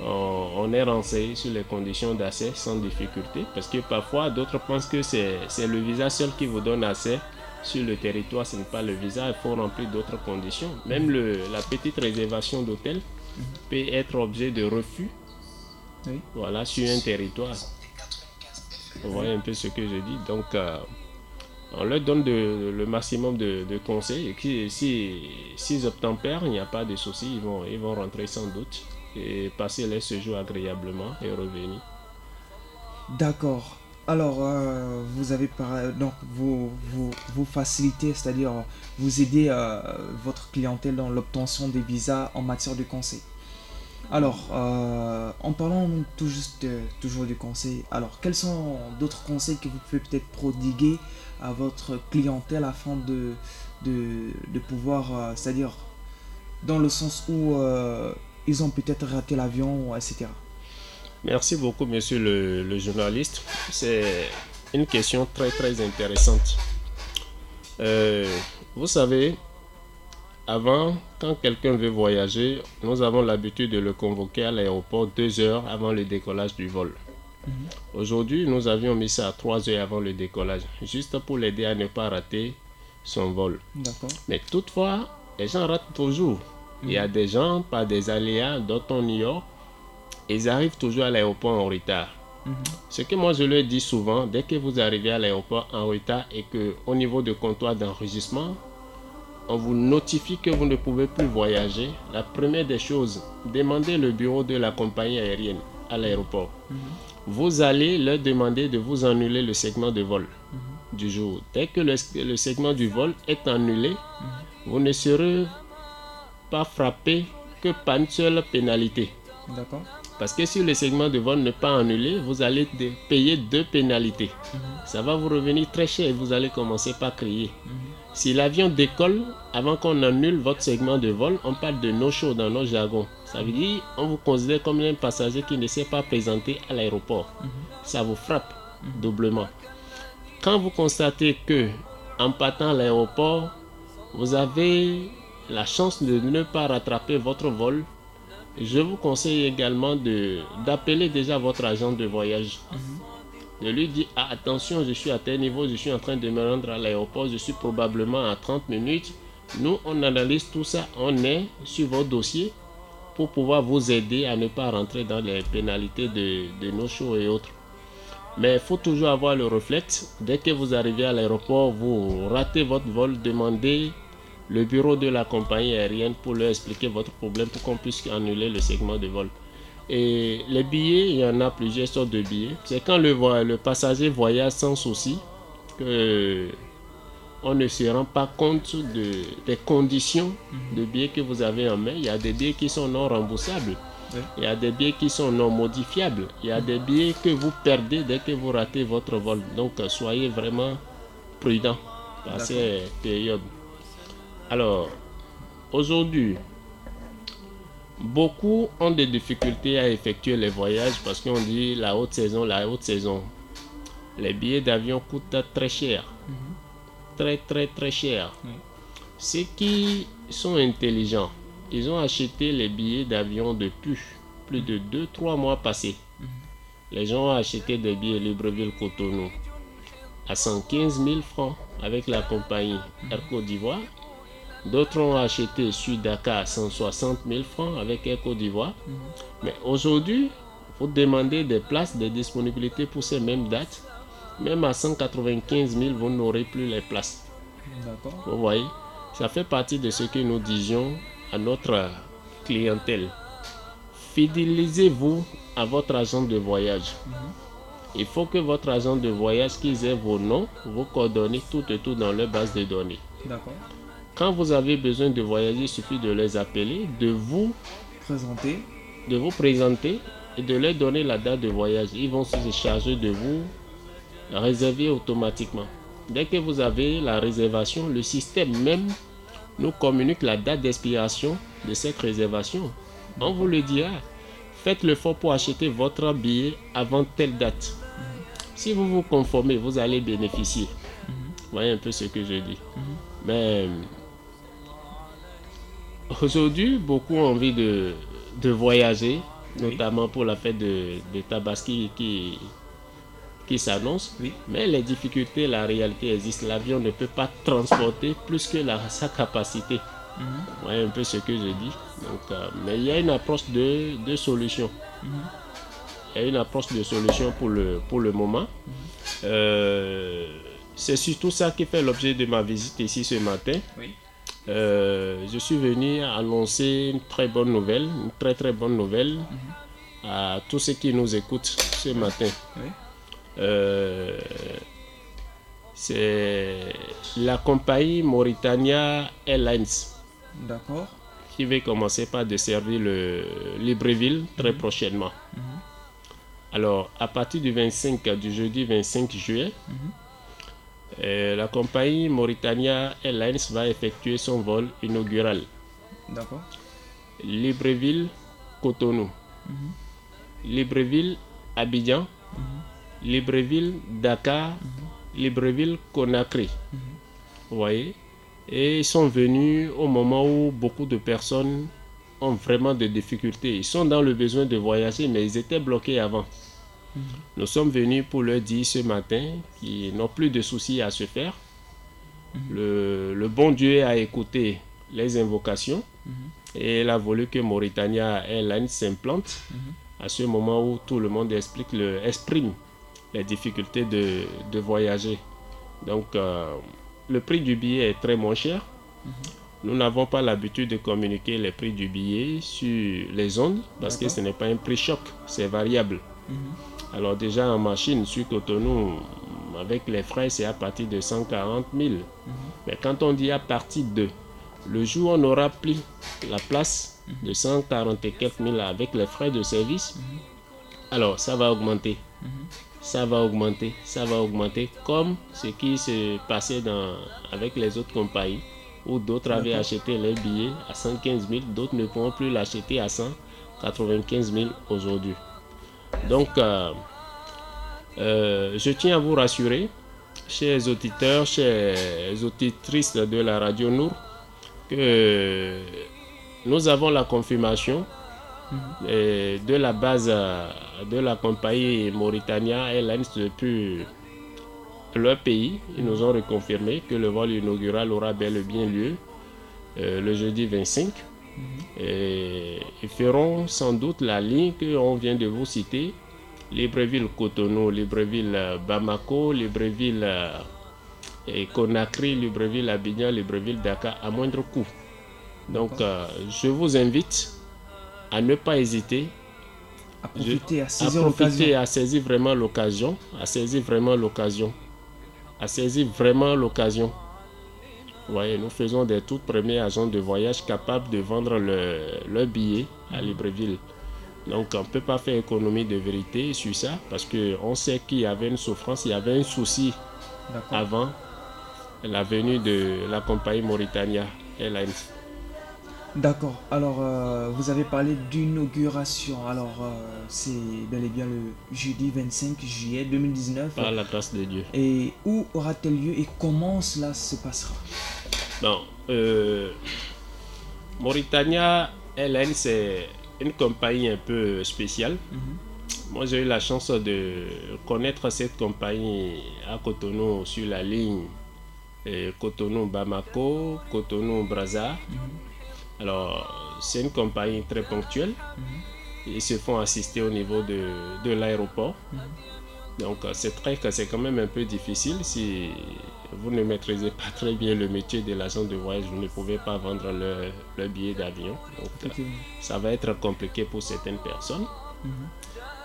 on est renseigné sur les conditions d'accès sans difficulté parce que parfois d'autres pensent que c'est le visa seul qui vous donne accès sur le territoire. Ce n'est pas le visa, il faut remplir d'autres conditions. Même la petite réservation d'hôtel peut être objet de refus voilà, sur un territoire. Vous voyez un peu ce que je dis. Donc on leur donne le maximum de conseils et s'ils obtempèrent, il n'y a pas de souci, ils vont rentrer sans doute et passer les séjours agréablement et revenir. D'accord. Alors, vous avez donc vous facilitez, c'est-à-dire vous aidez votre clientèle dans l'obtention des visas en matière de conseil. Alors, en parlant toujours du conseil, alors quels sont d'autres conseils que vous pouvez peut-être prodiguer à votre clientèle afin de pouvoir, c'est-à-dire dans le sens où ils ont peut-être raté l'avion, etc. Merci beaucoup, monsieur le journaliste. C'est une question très très intéressante. Vous savez, avant, quand quelqu'un veut voyager, nous avons l'habitude de le convoquer à l'aéroport 2 heures avant le décollage du vol. Aujourd'hui, nous avions mis ça à 3 heures avant le décollage, juste pour l'aider à ne pas rater son vol. Mais toutefois, les gens ratent toujours. Il y a des gens, par des aléas dont on ignore, ils arrivent toujours à l'aéroport en retard. Ce que moi je leur dis souvent, dès que vous arrivez à l'aéroport en retard et qu'au niveau du comptoir d'enregistrement, on vous notifie que vous ne pouvez plus voyager, la première des choses, demandez le bureau de la compagnie aérienne à l'aéroport. Vous allez leur demander de vous annuler le segment de vol du jour. Dès que le segment du vol est annulé, vous ne serez pas frappé que par une seule pénalité. D'accord. Parce que si le segment de vol n'est pas annulé, vous allez payer 2 pénalités. Ça va vous revenir très cher et vous allez commencer par crier. Si l'avion décolle, avant qu'on annule votre segment de vol, on parle de no-show dans nos jargons. Ça veut dire on vous considère comme un passager qui ne s'est pas présenté à l'aéroport. Ça vous frappe doublement. Quand vous constatez que en partant à l'aéroport, vous avez la chance de ne pas rattraper votre vol, je vous conseille également d'appeler déjà votre agent de voyage. De lui dire attention, je suis à tel niveau, je suis en train de me rendre à l'aéroport, je suis probablement à 30 minutes. Nous, on analyse tout ça, on est sur vos dossiers pour pouvoir vous aider à ne pas rentrer dans les pénalités de no-show et autres. Mais il faut toujours avoir le réflexe. Dès que vous arrivez à l'aéroport, vous ratez votre vol, demandez le bureau de la compagnie aérienne pour leur expliquer votre problème pour qu'on puisse annuler le segment de vol. Et les billets, il y en a plusieurs sortes de billets. C'est quand le passager voyage sans souci que on ne se rend pas compte des conditions de billets que vous avez en main. Il y a des billets qui sont non remboursables. Il y a des billets qui sont non modifiables. Il y a des billets que vous perdez dès que vous ratez votre vol. Donc soyez vraiment prudent à ces périodes. Alors, aujourd'hui, beaucoup ont des difficultés à effectuer les voyages parce qu'on dit la haute saison, la haute saison. Les billets d'avion coûtent très cher. Très cher. Ceux qui sont intelligents, ils ont acheté les billets d'avion depuis plus de 2-3 mois passés. Les gens ont acheté des billets Libreville-Cotonou à 115 000 francs avec la compagnie Air Côte d'Ivoire. D'autres ont acheté sur Dakar à 160 000 francs avec Air Côte d'Ivoire. Mais aujourd'hui, vous demandez des places, des disponibilités pour ces mêmes dates. Même à 195 000, vous n'aurez plus les places. D'accord. Vous voyez, ça fait partie de ce que nous disions à notre clientèle. Fidélisez-vous à votre agent de voyage. Il faut que votre agent de voyage qu'ils aient vos noms, vos coordonnées, tout et tout dans leur base de données. D'accord. Quand vous avez besoin de voyager, il suffit de les appeler, de vous présenter et de leur donner la date de voyage. Ils vont se charger de vous réserver automatiquement. Dès que vous avez la réservation, le système même nous communique la date d'expiration de cette réservation. On vous le dira. Faites l'effort pour acheter votre billet avant telle date. Si vous vous conformez, vous allez bénéficier. Vous voyez un peu ce que je dis. Mais aujourd'hui, beaucoup ont envie de voyager, notamment pour la fête de Tabaski qui s'annonce. Mais les difficultés, la réalité existe. L'avion ne peut pas transporter plus que sa capacité. Vous voyez un peu ce que je dis. Donc, mais il y a une approche de solution. Il y a une approche de solution pour le moment. C'est surtout ça qui fait l'objet de ma visite ici ce matin. Je suis venu annoncer une très bonne nouvelle, une très bonne nouvelle à tous ceux qui nous écoutent ce matin. C'est la compagnie Mauritania Airlines. D'accord. Qui va commencer par desservir le Libreville très prochainement. Alors, à partir du jeudi 25 juillet, la compagnie Mauritania Airlines va effectuer son vol inaugural. D'accord. Libreville-Cotonou, Libreville-Abidjan, Libreville-Dakar, Libreville-Conakry. Vous voyez? Et ils sont venus au moment où beaucoup de personnes ont vraiment des difficultés. Ils sont dans le besoin de voyager, mais ils étaient bloqués avant. Nous sommes venus pour leur dire ce matin qu'ils n'ont plus de soucis à se faire. Le bon Dieu a écouté les invocations et il a voulu que Mauritania Airlines s'implante à ce moment où tout le monde exprime les difficultés de voyager. Donc, le prix du billet est très moins cher. Nous n'avons pas l'habitude de communiquer les prix du billet sur les ondes parce que ce n'est pas un prix choc, c'est variable. Alors déjà en machine sur Cotonou, avec les frais, c'est à partir de 140 000. Mais quand on dit à partir de, le jour où on aura pris la place de 140 et quelques mille avec les frais de service, alors ça va augmenter. Ça va augmenter comme ce qui se passait avec les autres compagnies où d'autres avaient acheté les billets à 115 000, d'autres ne pourront plus l'acheter à 195 000 aujourd'hui. Donc, je tiens à vous rassurer, chers auditeurs, chères auditrices de la Radio Nour, que nous avons la confirmation de la base de la compagnie Mauritania Airlines depuis leur pays. Ils nous ont reconfirmé que le vol inaugural aura bel et bien lieu le jeudi 25. Et ils feront sans doute la ligne qu'on vient de vous citer, Libreville-Cotonou, Libreville-Bamako, Libreville-Conakry, Libreville-Abidjan, Libreville-Dakar à moindre coût. Donc je vous invite à ne pas hésiter, à profiter, à saisir vraiment l'occasion, Vous voyez, nous faisons des tout premiers agents de voyage capables de vendre leur billet à Libreville. Donc on ne peut pas faire économie de vérité sur ça parce qu'on sait qu'il y avait une souffrance, il y avait un souci avant la venue de la compagnie Mauritania. Airlines. D'accord. Alors, vous avez parlé d'inauguration. Alors, c'est bel et bien le jeudi 25 juillet 2019. Par la grâce de Dieu. Et où aura-t-elle lieu et comment cela se passera? Bon, Mauritania Airlines, c'est une compagnie un peu spéciale. Moi, j'ai eu la chance de connaître cette compagnie à Cotonou sur la ligne Cotonou-Bamako, Cotonou-Brazza. Alors, c'est une compagnie très ponctuelle. Ils se font assister au niveau de l'aéroport. Donc, c'est vrai que c'est quand même un peu difficile. Si vous ne maîtrisez pas très bien le métier de l'agent de voyage, vous ne pouvez pas vendre le billet d'avion. Donc, ça va être compliqué pour certaines personnes.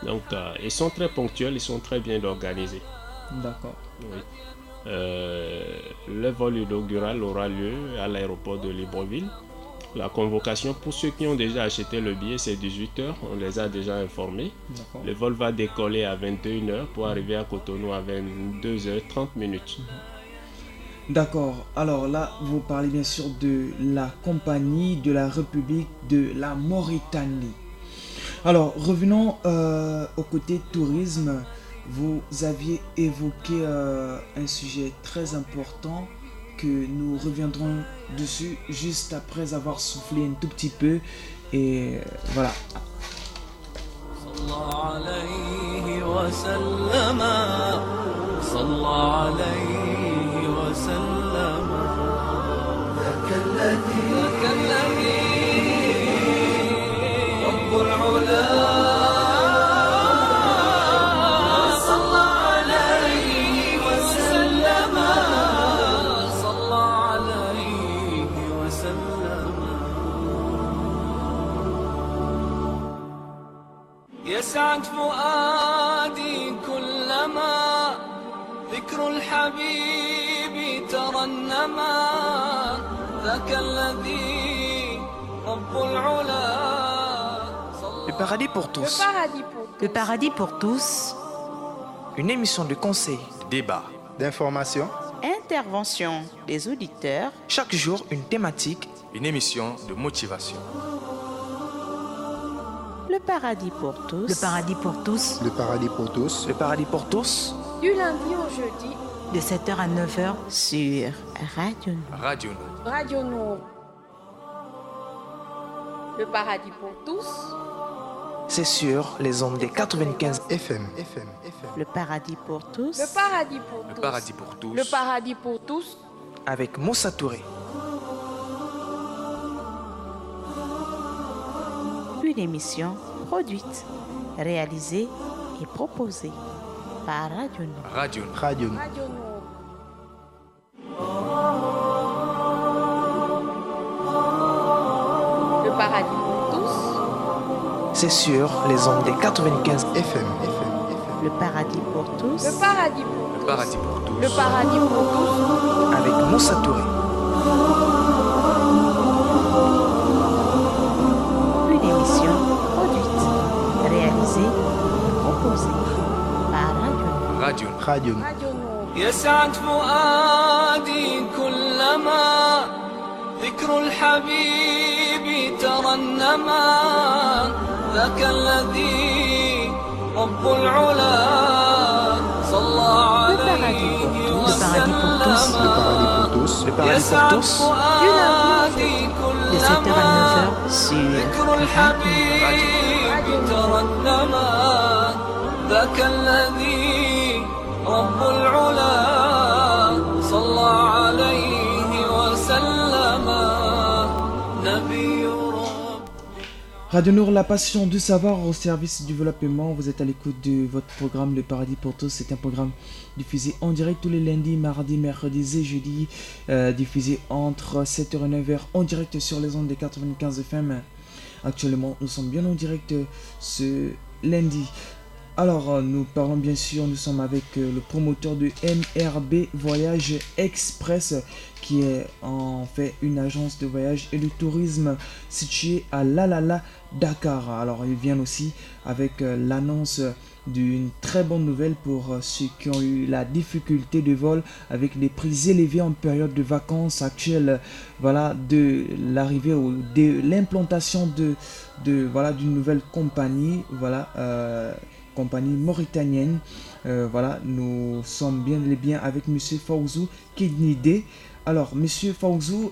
Donc, ils sont très ponctuels, ils sont très bien organisés. D'accord. Oui. Le vol inaugural aura lieu à l'aéroport de Libreville. La convocation pour ceux qui ont déjà acheté le billet, c'est 18h, on les a déjà informés. Le vol va décoller à 21h pour arriver à Cotonou à 22h30. D'accord, alors là, vous parlez bien sûr de la compagnie de la République de la Mauritanie. Alors, revenons au côté tourisme. Vous aviez évoqué un sujet très important que nous reviendrons dessus juste après avoir soufflé un tout petit peu. Et voilà. يسعد فؤادي كلما ذكر الحبيب ترنما ذاك الذي رب العلا. Le paradis pour tous. Le paradis pour tous. Une émission de conseil, de débat, d'information, intervention des auditeurs. Chaque jour, une thématique. Une émission de motivation. Le paradis pour tous. Le paradis pour tous. Le paradis pour tous. Le paradis pour tous. Du lundi au jeudi. De 7h à 9h. Sur Radio Nour. Radio Nour. Radio Nour. Le paradis pour tous. C'est sur les ondes des 95 FM. Le paradis pour tous. Le paradis pour tous. Le paradis pour tous. Le paradis pour tous. Avec Moussa Touré. Une émission produite, réalisée et proposée par Radio Nour. Radio Nour. Radio Nour. Radio Nour. Le paradis pour tous. C'est sur les ondes des 95 FM. Le paradis pour tous. Le paradis pour tous. Le paradis pour tous. Le paradis pour tous. Avec Moussa Touré. Une émission produite, réalisée et proposée par Radio Nour. Radio Nour. Radio Nour. Radio Nour. يسعد فؤادي كلما ذكر الحبيب ترنما ذاك الذي رب العلا صلى عليه وسلم. Le paradis pour tous. فؤادي De 7h à 9h. Sur ذكر الحبيب ترنما ذاك الذي رب العلا صلى عليه وسلم نبي رب. Radio Nour, la passion du savoir au service du développement. Vous êtes à l'écoute de votre programme Le Paradis pour tous. C'est un programme diffusé en direct tous les lundis, mardis, mercredis et jeudis. Diffusé entre 7h et 9h en direct sur les ondes des 95 FM. Actuellement, nous sommes bien en direct ce lundi. Alors, nous parlons bien sûr, nous sommes avec le promoteur de MRB Voyage Express, qui est en fait une agence de voyage et de tourisme située à Lalala, Dakar. Alors, ils viennent aussi avec l'annonce d'une très bonne nouvelle pour ceux qui ont eu la difficulté de vol avec des prix élevés en période de vacances actuelles. Voilà, de l'arrivée ou de l'implantation voilà, d'une nouvelle compagnie, voilà, compagnie mauritanienne. Voilà, nous sommes bien avec Monsieur Fawzou Kidnidé. Alors, Monsieur Fawzou,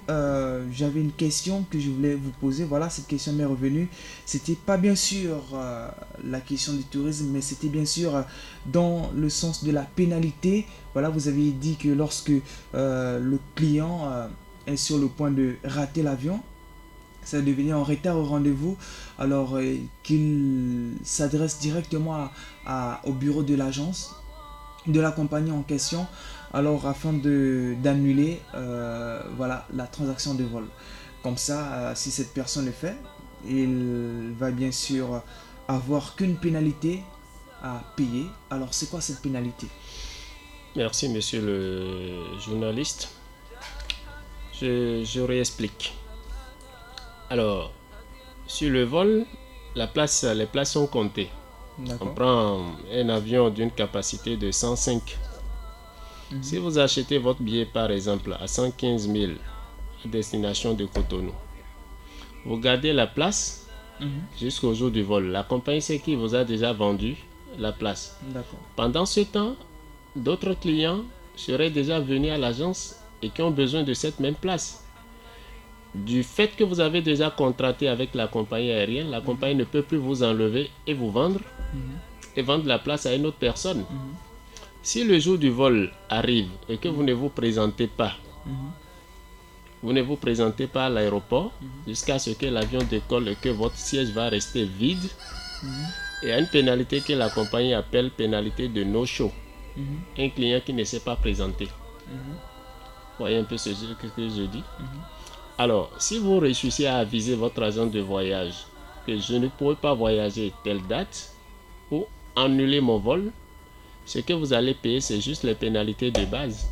j'avais une question que je voulais vous poser. Voilà, cette question m'est revenue. C'était pas bien sûr la question du tourisme, mais c'était bien sûr dans le sens de la pénalité. Voilà, vous avez dit que lorsque le client est sur le point de rater l'avion, ça devient en retard au rendez-vous, alors qu'il s'adresse directement au bureau de l'agence, de la compagnie en question, alors afin d'annuler voilà, la transaction de vol. Comme ça, si cette personne le fait, il va bien sûr avoir qu'une pénalité à payer. Alors c'est quoi cette pénalité? Merci monsieur le journaliste. Je réexplique. Alors, sur le vol, les places sont comptées. On prend un avion d'une capacité de 105. Si vous achetez votre billet par exemple à 115 000 à destination de Cotonou, vous gardez la place jusqu'au jour du vol. La compagnie c'est qui vous a déjà vendu la place. Pendant ce temps, d'autres clients seraient déjà venus à l'agence et qui ont besoin de cette même place. Du fait que vous avez déjà contracté avec la compagnie aérienne, la compagnie ne peut plus vous enlever et vous vendre et vendre la place à une autre personne. Si le jour du vol arrive et que vous ne vous présentez pas, vous ne vous présentez pas à l'aéroport jusqu'à ce que l'avion décolle et que votre siège va rester vide, il y a une pénalité que la compagnie appelle pénalité de no-show. Un client qui ne s'est pas présenté. Voyez un peu ce que je dis. Alors, si vous réussissez à aviser votre agent de voyage que je ne pourrai pas voyager telle date ou annuler mon vol, ce que vous allez payer, c'est juste les pénalités de base.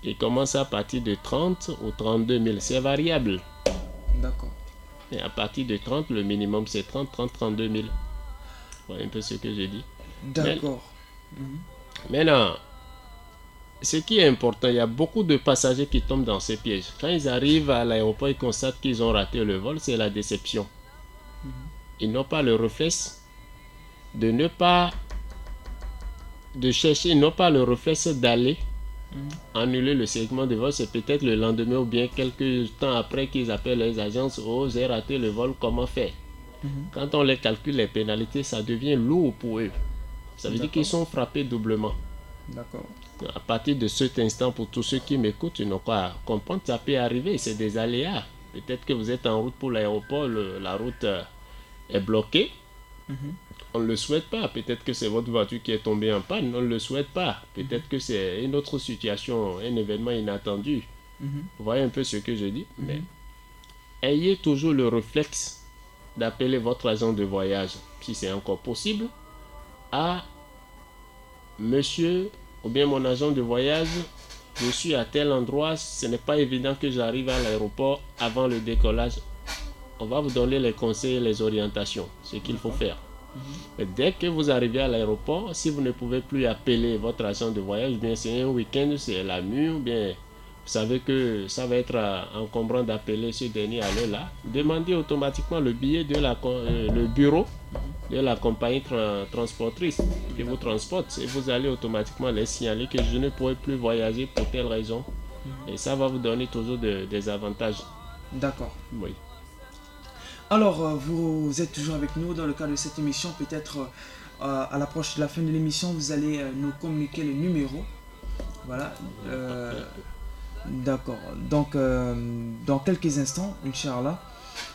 Il commence à partir de 30 ou 32 000. C'est variable. D'accord. Et à partir de 30, le minimum, c'est 30, 32 000. Voyez un peu ce que je dis. D'accord. Maintenant, ce qui est important, il y a beaucoup de passagers qui tombent dans ces pièges. Quand ils arrivent à l'aéroport, ils constatent qu'ils ont raté le vol, c'est la déception. Ils n'ont pas le réflexe de chercher, ils n'ont pas le réflexe d'aller annuler le segment de vol. C'est peut-être le lendemain ou bien quelques temps après qu'ils appellent les agences. Oh, j'ai raté le vol, comment faire? Quand on les calcule, les pénalités, ça devient lourd pour eux. Ça veut dire qu'ils sont frappés doublement. D'accord. À partir de cet instant, pour tous ceux qui m'écoutent, ils n'ont qu'à comprendre, ça peut arriver, c'est des aléas. Peut-être que vous êtes en route pour l'aéroport, la route est bloquée. On ne le souhaite pas. Peut-être que c'est votre voiture qui est tombée en panne, on ne le souhaite pas. Peut-être que c'est une autre situation, un événement inattendu. Vous voyez un peu ce que je dis? Mais ayez toujours le réflexe d'appeler votre agent de voyage, si c'est encore possible, à monsieur ou bien mon agent de voyage, je suis à tel endroit, ce n'est pas évident que j'arrive à l'aéroport avant le décollage. On va vous donner les conseils et les orientations, ce qu'il faut faire. Mais dès que vous arrivez à l'aéroport, si vous ne pouvez plus appeler votre agent de voyage, bien c'est un week-end, c'est la nuit, ou bien vous savez que ça va être encombrant d'appeler ce dernier à l'heure là, demandez automatiquement le billet de le bureau de la compagnie transportrice qui vous transporte et vous allez automatiquement les signaler que je ne pourrai plus voyager pour telle raison. Et ça va vous donner toujours des avantages. D'accord. Oui. Alors, vous êtes toujours avec nous dans le cadre de cette émission. Peut-être à l'approche de la fin de l'émission, vous allez nous communiquer le numéro. Voilà. D'accord. Donc, dans quelques instants, Inch'Allah.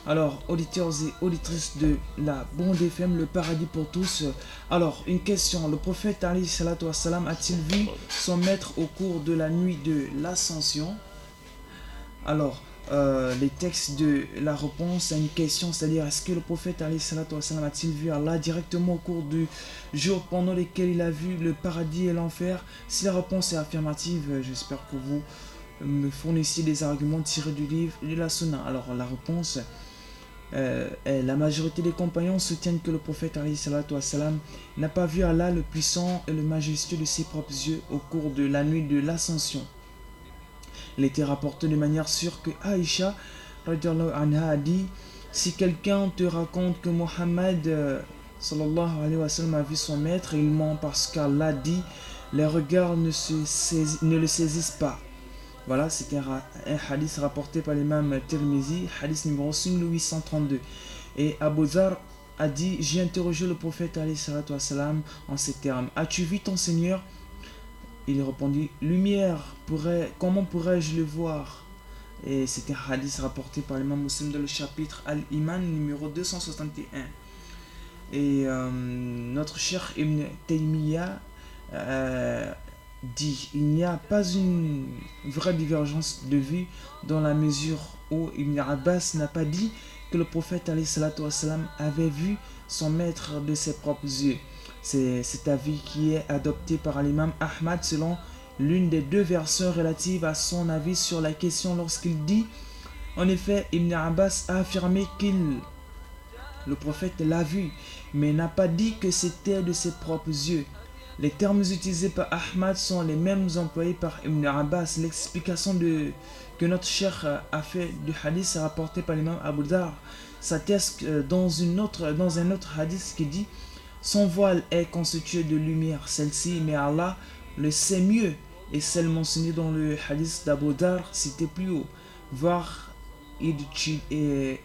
Alors, auditeurs et auditrices de la Bond FM, le paradis pour tous. Alors, une question. Le prophète alayhi salatu wassalam a-t-il vu son maître au cours de la nuit de l'ascension? Alors, les textes de la réponse à une question, c'est-à-dire est-ce que le prophète alayhi salatu wassalam a-t-il vu Allah directement au cours du jour pendant lequel il a vu le paradis et l'enfer? Si la réponse est affirmative, j'espère que vous me fournissez des arguments tirés du livre et de la sunna. Alors la réponse Et la majorité des compagnons soutiennent que le prophète alayhi salatu wassalam n'a pas vu Allah le puissant et le majestueux de ses propres yeux au cours de la nuit de l'ascension. Il était rapporté de manière sûre que Aïcha radiallahu anha a dit: si quelqu'un te raconte que Mohammed sallallahu alayhi wa sallam a vu son maître, il ment, parce qu'Allah dit: les regards ne le saisissent pas. Voilà, c'était un hadith rapporté par l'imam Tirmizi, hadith numéro 5832. Et Abu Dhar a dit: j'ai interrogé le prophète alayhi salatu wassalam en ces termes: as-tu vu ton Seigneur? Il répondit: lumière, comment pourrais-je le voir? Et c'était un hadith rapporté par l'imam Muslim dans le chapitre Al-Iman numéro 261. Et notre cher Ibn Taymiyyah dit: il n'y a pas une vraie divergence de vue, dans la mesure où Ibn Abbas n'a pas dit que le prophète alayhi salatu wassalam avait vu son maître de ses propres yeux. C'est cet avis qui est adopté par l'imam Ahmad selon l'une des deux versions relatives à son avis sur la question, lorsqu'il dit: en effet, Ibn Abbas a affirmé le prophète l'a vu, mais n'a pas dit que c'était de ses propres yeux. Les termes utilisés par Ahmad sont les mêmes employés par Ibn Abbas. L'explication que notre cheikh a fait du hadith est rapportée par l'imam Abu Dhar. S'atteste dans un autre hadith qui dit: son voile est constitué de lumière, celle-ci, mais Allah le sait mieux. Et celle mentionnée dans le hadith d'Abu Dhar cité plus haut, voir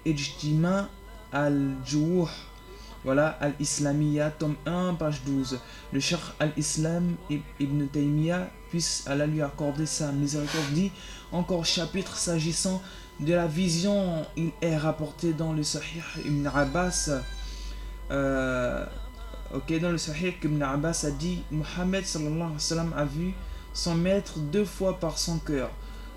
Ijtima al-Juwuh, voilà, Al-Islamiyya, tome 1, page 12. Le cheikh al-Islam Ibn Taymiyyah, puisse Allah lui accorder sa miséricorde, dit encore chapitre s'agissant de la vision: il est rapporté dans le Sahih Ibn Abbas, dans le Sahih Ibn Abbas a dit: Mohammed sallallahu alayhi wa sallam a vu son maître 2 fois par son cœur.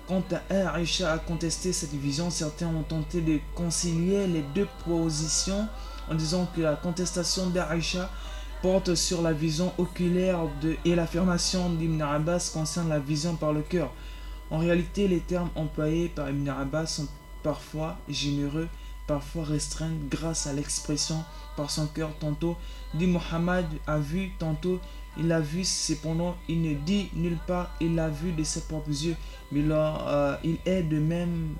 Quant à Aïcha a contesté cette vision, certains ont tenté de concilier les deux positions en disant que la contestation d'Aïcha porte sur la vision oculaire et l'affirmation d'Ibn Abbas concerne la vision par le cœur. En réalité, les termes employés par Ibn Abbas sont parfois généreux, parfois restreints grâce à l'expression par son cœur. Tantôt dit Mohammed a vu, tantôt il a vu. Cependant, il ne dit nulle part il l'a vu de ses propres yeux. Mais il est de même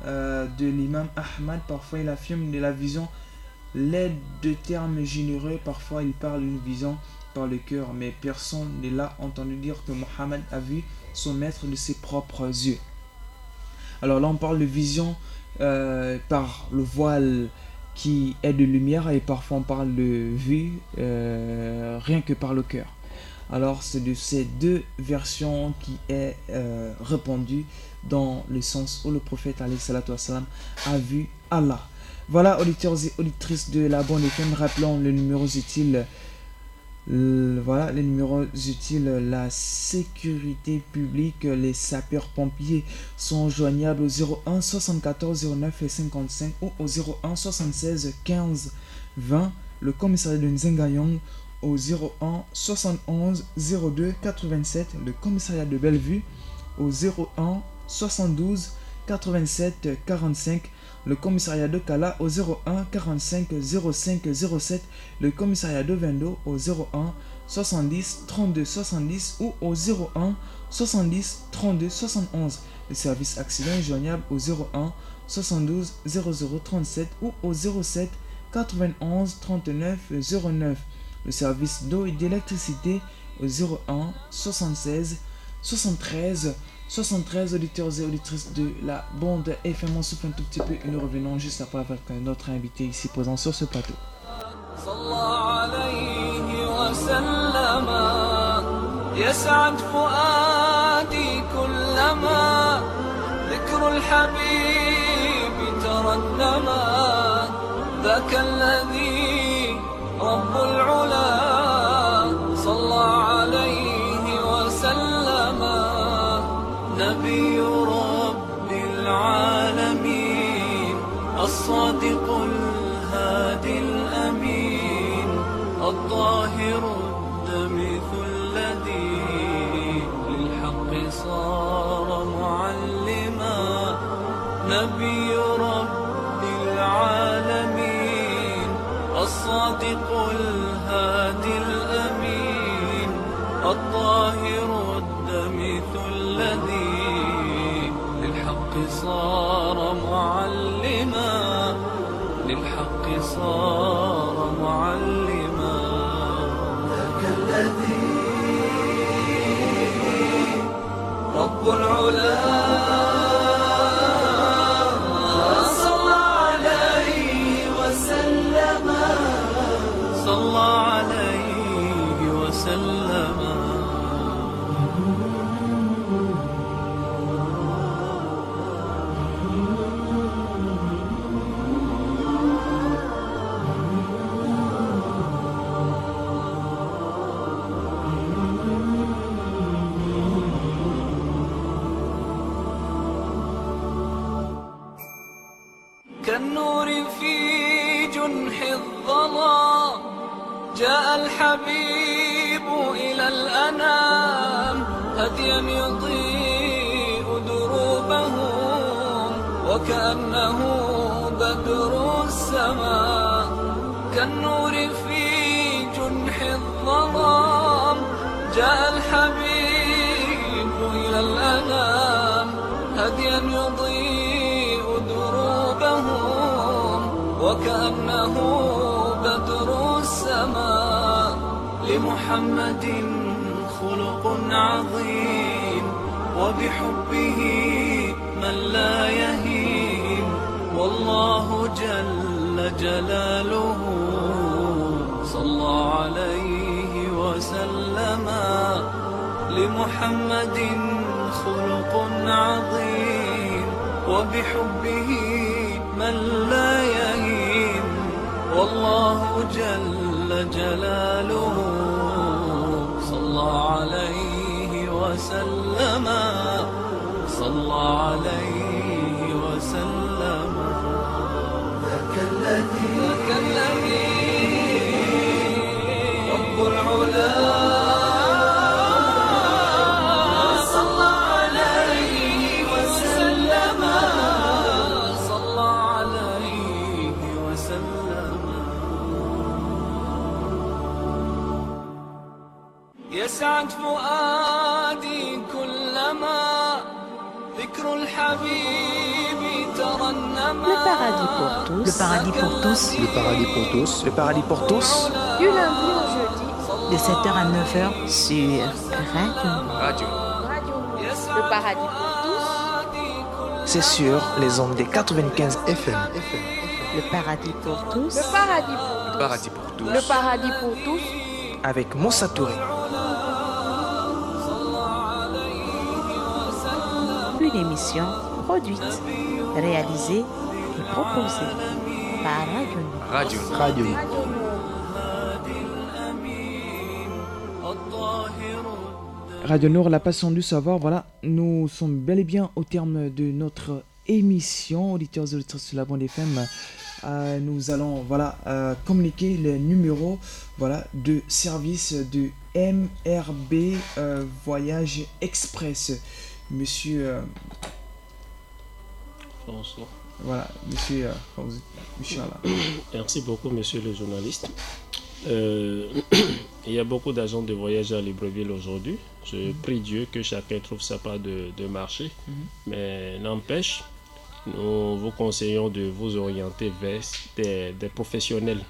de l'imam Ahmad. Parfois il affirme de la vision. Les deux termes généreux, parfois il parle d'une vision par le cœur, mais personne ne l'a entendu dire que Mohammed a vu son maître de ses propres yeux. Alors là on parle de vision par le voile qui est de lumière, et parfois on parle de vue rien que par le cœur. Alors c'est de ces deux versions qui est répandu dans le sens où le prophète alayhi salatu wassalam a vu Allah. Voilà, auditeurs et auditrices de la Bande FM, rappelons les numéros utiles. Voilà, les numéros utiles: la sécurité publique, les sapeurs-pompiers sont joignables au 01 74 09 et 55 ou au 01 76 15 20. Le commissariat de Nzengayong au 01 71 02 87. Le commissariat de Bellevue au 01 72 87 45. Le commissariat de Kala au 01 45 05 07, le commissariat de Vendo au 01 70 32 70 ou au 01 70 32 71. Le service accident joignable au 01 72 00 37 ou au 07 91 39 09. Le service d'eau et d'électricité au 01 76 73 auditeurs et auditrices de la Bande FM. On souffle un tout petit peu et nous revenons juste après avec notre invité ici présent sur ce plateau. نبي رب العالمين الصادق الهادي الأمين الطاهر الدمث الذي للحق صار معلما نبي رب العالمين الصادق الهادي الأمين الطاهر الدمث الذي للحق صار معلما للحق صار معلما ذاك الذي رب العلا صلى عليه وسلم صلى عليه وسلم كالنور في جنح الظلام جاء الحبيب إلى الأنام هديا يضيء دروبهم وكأنه بدر السماء كالنور في جنح الظلام جاء الحبيب إلى الأنام هديا يضيء دروبهم وكأنه بدر السماء لمحمد خلق عظيم وبحبه من لا يهين والله جل جلاله صلى عليه وسلم لمحمد خلق عظيم وبحبه من لا يهين والله جل جلاله صلى عليه وسلم صلى عليه وسلم ذاك الذي رب العلا صلى عليه وسلم صلى عليه وسلم يسعد فؤادي كلما ذكر الحبيب ترنما Le paradis pour tous. Le paradis pour tous. Le paradis pour tous. Le paradis pour tous. Du lundi au jeudi. De 7h à 9h. Sur Radio. Radio. Le paradis pour tous. C'est sur les ondes des 95 FM. Le paradis pour tous. Le paradis pour Le paradis pour tous. Le paradis pour tous. avec Moussa Touré. Une émission produite, réalisée et proposée par Radio Nour. Radio. Radio. Radio Nour, la passion du savoir. Voilà, nous sommes bel et bien au terme de notre émission. Auditeurs et auditrices sur la bande FM, nous allons communiquer les numéros de service de MRB Voyage Express. Monsieur François. Voilà, monsieur Inch'Allah. Merci beaucoup, monsieur le journaliste. Il y a beaucoup d'agents de voyage à Libreville aujourd'hui. Je prie Dieu que chacun trouve sa part de marché. Mais n'empêche, nous vous conseillons de vous orienter vers des professionnels.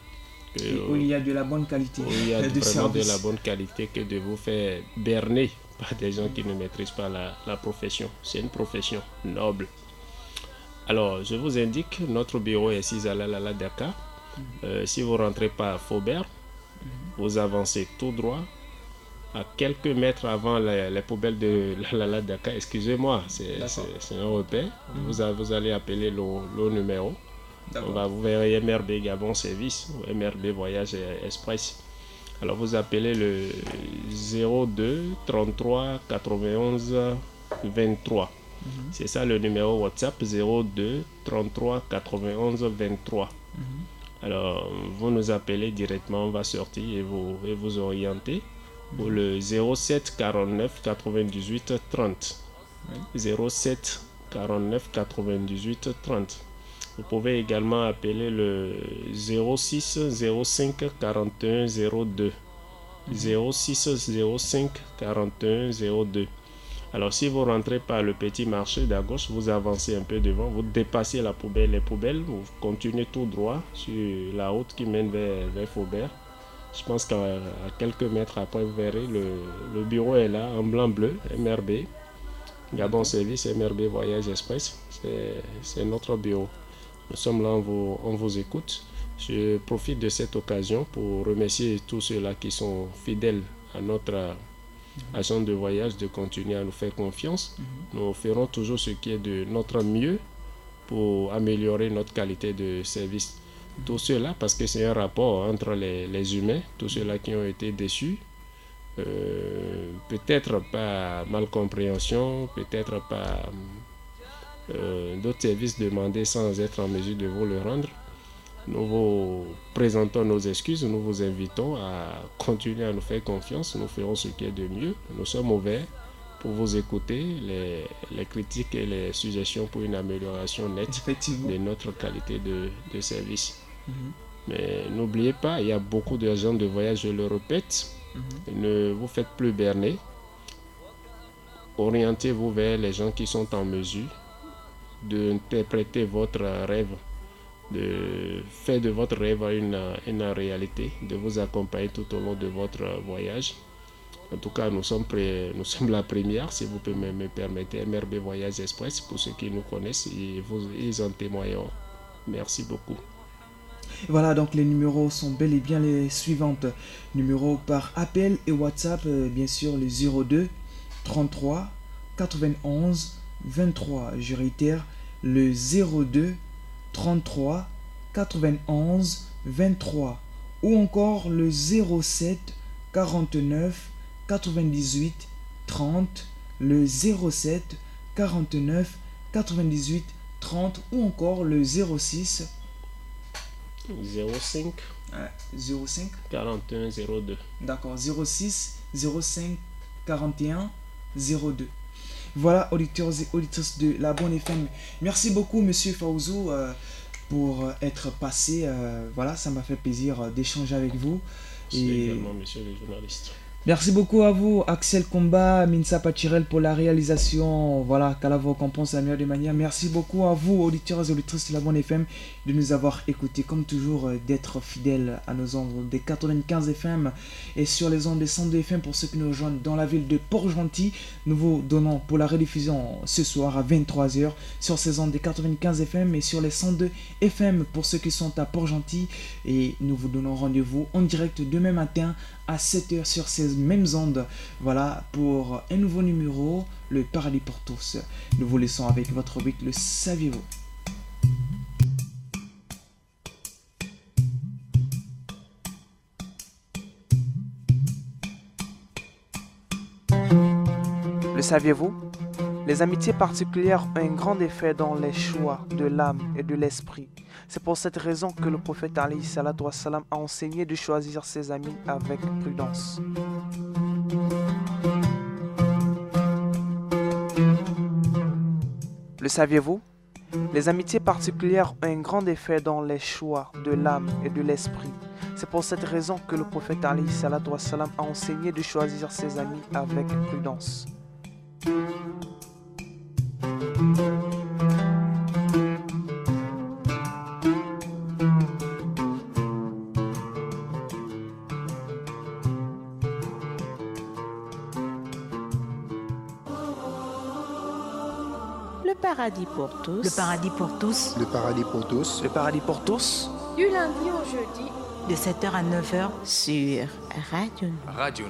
Où il y a de la bonne qualité. Où il y a de vraiment service. de la bonne qualité, que de vous faire berner par des gens qui ne maîtrisent pas la profession. C'est une profession noble. Alors, je vous indique, notre bureau est 6 à la Dakar. Si vous rentrez par Faubert, vous avancez tout droit à quelques mètres avant les poubelles de la Dakar. Excusez-moi, c'est un repère. Vous allez appeler le numéro. Vous verrez MRB Gabon Service ou MRB Voyage Express. Alors vous appelez le 02 33 91 23. C'est ça le numéro WhatsApp, 02 33 91 23. Alors vous nous appelez directement, on va sortir et vous orienter pour le 07 49 98 30. 07 49 98 30. Vous pouvez également appeler le 06 05 41 02. 06 05 41 02. Alors si vous rentrez par le petit marché d'à gauche, vous avancez un peu devant, vous dépassez les poubelles, vous continuez tout droit sur la route qui mène vers Faubert. Je pense qu'à quelques mètres après, vous verrez, le bureau est là, en blanc-bleu, MRB. Gabon Service, MRB Voyage Express, c'est notre bureau. Nous sommes là, on vous écoute. Je profite de cette occasion pour remercier tous ceux-là qui sont fidèles à notre agent de voyage de continuer à nous faire confiance. Nous ferons toujours ce qui est de notre mieux pour améliorer notre qualité de service. Tous ceux-là, parce que c'est un rapport entre les humains, tous ceux-là qui ont été déçus, peut-être pas malcompréhension, peut-être pas d'autres services demandés sans être en mesure de vous le rendre. Nous vous présentons nos excuses, nous vous invitons à continuer à nous faire confiance, nous ferons ce qui est de mieux. Nous sommes ouverts pour vous écouter, les critiques et les suggestions pour une amélioration nette de notre qualité de service. Mais n'oubliez pas, il y a beaucoup d'agents de voyage, je le répète, ne vous faites plus berner. Orientez-vous vers les gens qui sont en mesure d'interpréter votre rêve, de faire de votre rêve une réalité, de vous accompagner tout au long de votre voyage. En tout cas, nous sommes la première, si vous me permettez, MRB Voyage Express, pour ceux qui nous connaissent, ils en témoigneront. Merci beaucoup. Voilà, donc les numéros sont bel et bien les suivantes. Numéros par appel et WhatsApp, bien sûr, le 02 33 91 23. Je réitère, le 02 33 91 23. Ou encore le 07 49 98 30. Le 07 49 98 30. Ou encore le 06 05 05 41 02. D'accord, 06 05 41 02. Voilà, auditeurs et auditrices de la Bonne FM. Merci beaucoup, Monsieur Fawzou, pour être passé. Voilà, ça m'a fait plaisir d'échanger avec vous. Merci également, Monsieur le journaliste. Merci beaucoup à vous, Axel Comba, Minsa Pachirel, pour la réalisation. Voilà, qu'Allah vous récompense de la meilleure des manières. Merci beaucoup à vous, auditeurs et auditrices de la Bonne FM, de nous avoir écoutés. Comme toujours, d'être fidèles à nos ondes des 95 FM et sur les ondes des 102 FM pour ceux qui nous rejoignent dans la ville de Port-Gentil. Nous vous donnons pour la rediffusion ce soir à 23h sur ces ondes des 95 FM et sur les 102 FM pour ceux qui sont à Port-Gentil. Et nous vous donnons rendez-vous en direct demain matin à 7h sur ces mêmes ondes. Voilà, pour un nouveau numéro, le Paradis pour tous. Nous vous laissons avec votre rubrique, le saviez-vous? Le saviez-vous? Les amitiés particulières ont un grand effet dans les choix de l'âme et de l'esprit. C'est pour cette raison que le prophète alayhi salatu wassalam a enseigné de choisir ses amis avec prudence. Le saviez-vous? Les amitiés particulières ont un grand effet dans les choix de l'âme et de l'esprit. C'est pour cette raison que le prophète alayhi salatu wassalam a enseigné de choisir ses amis avec prudence. Le paradis pour tous. Le paradis pour tous. Le paradis pour tous. Le paradis pour tous. Du lundi au jeudi. De 7h à 9h. Sur Radio. Radio.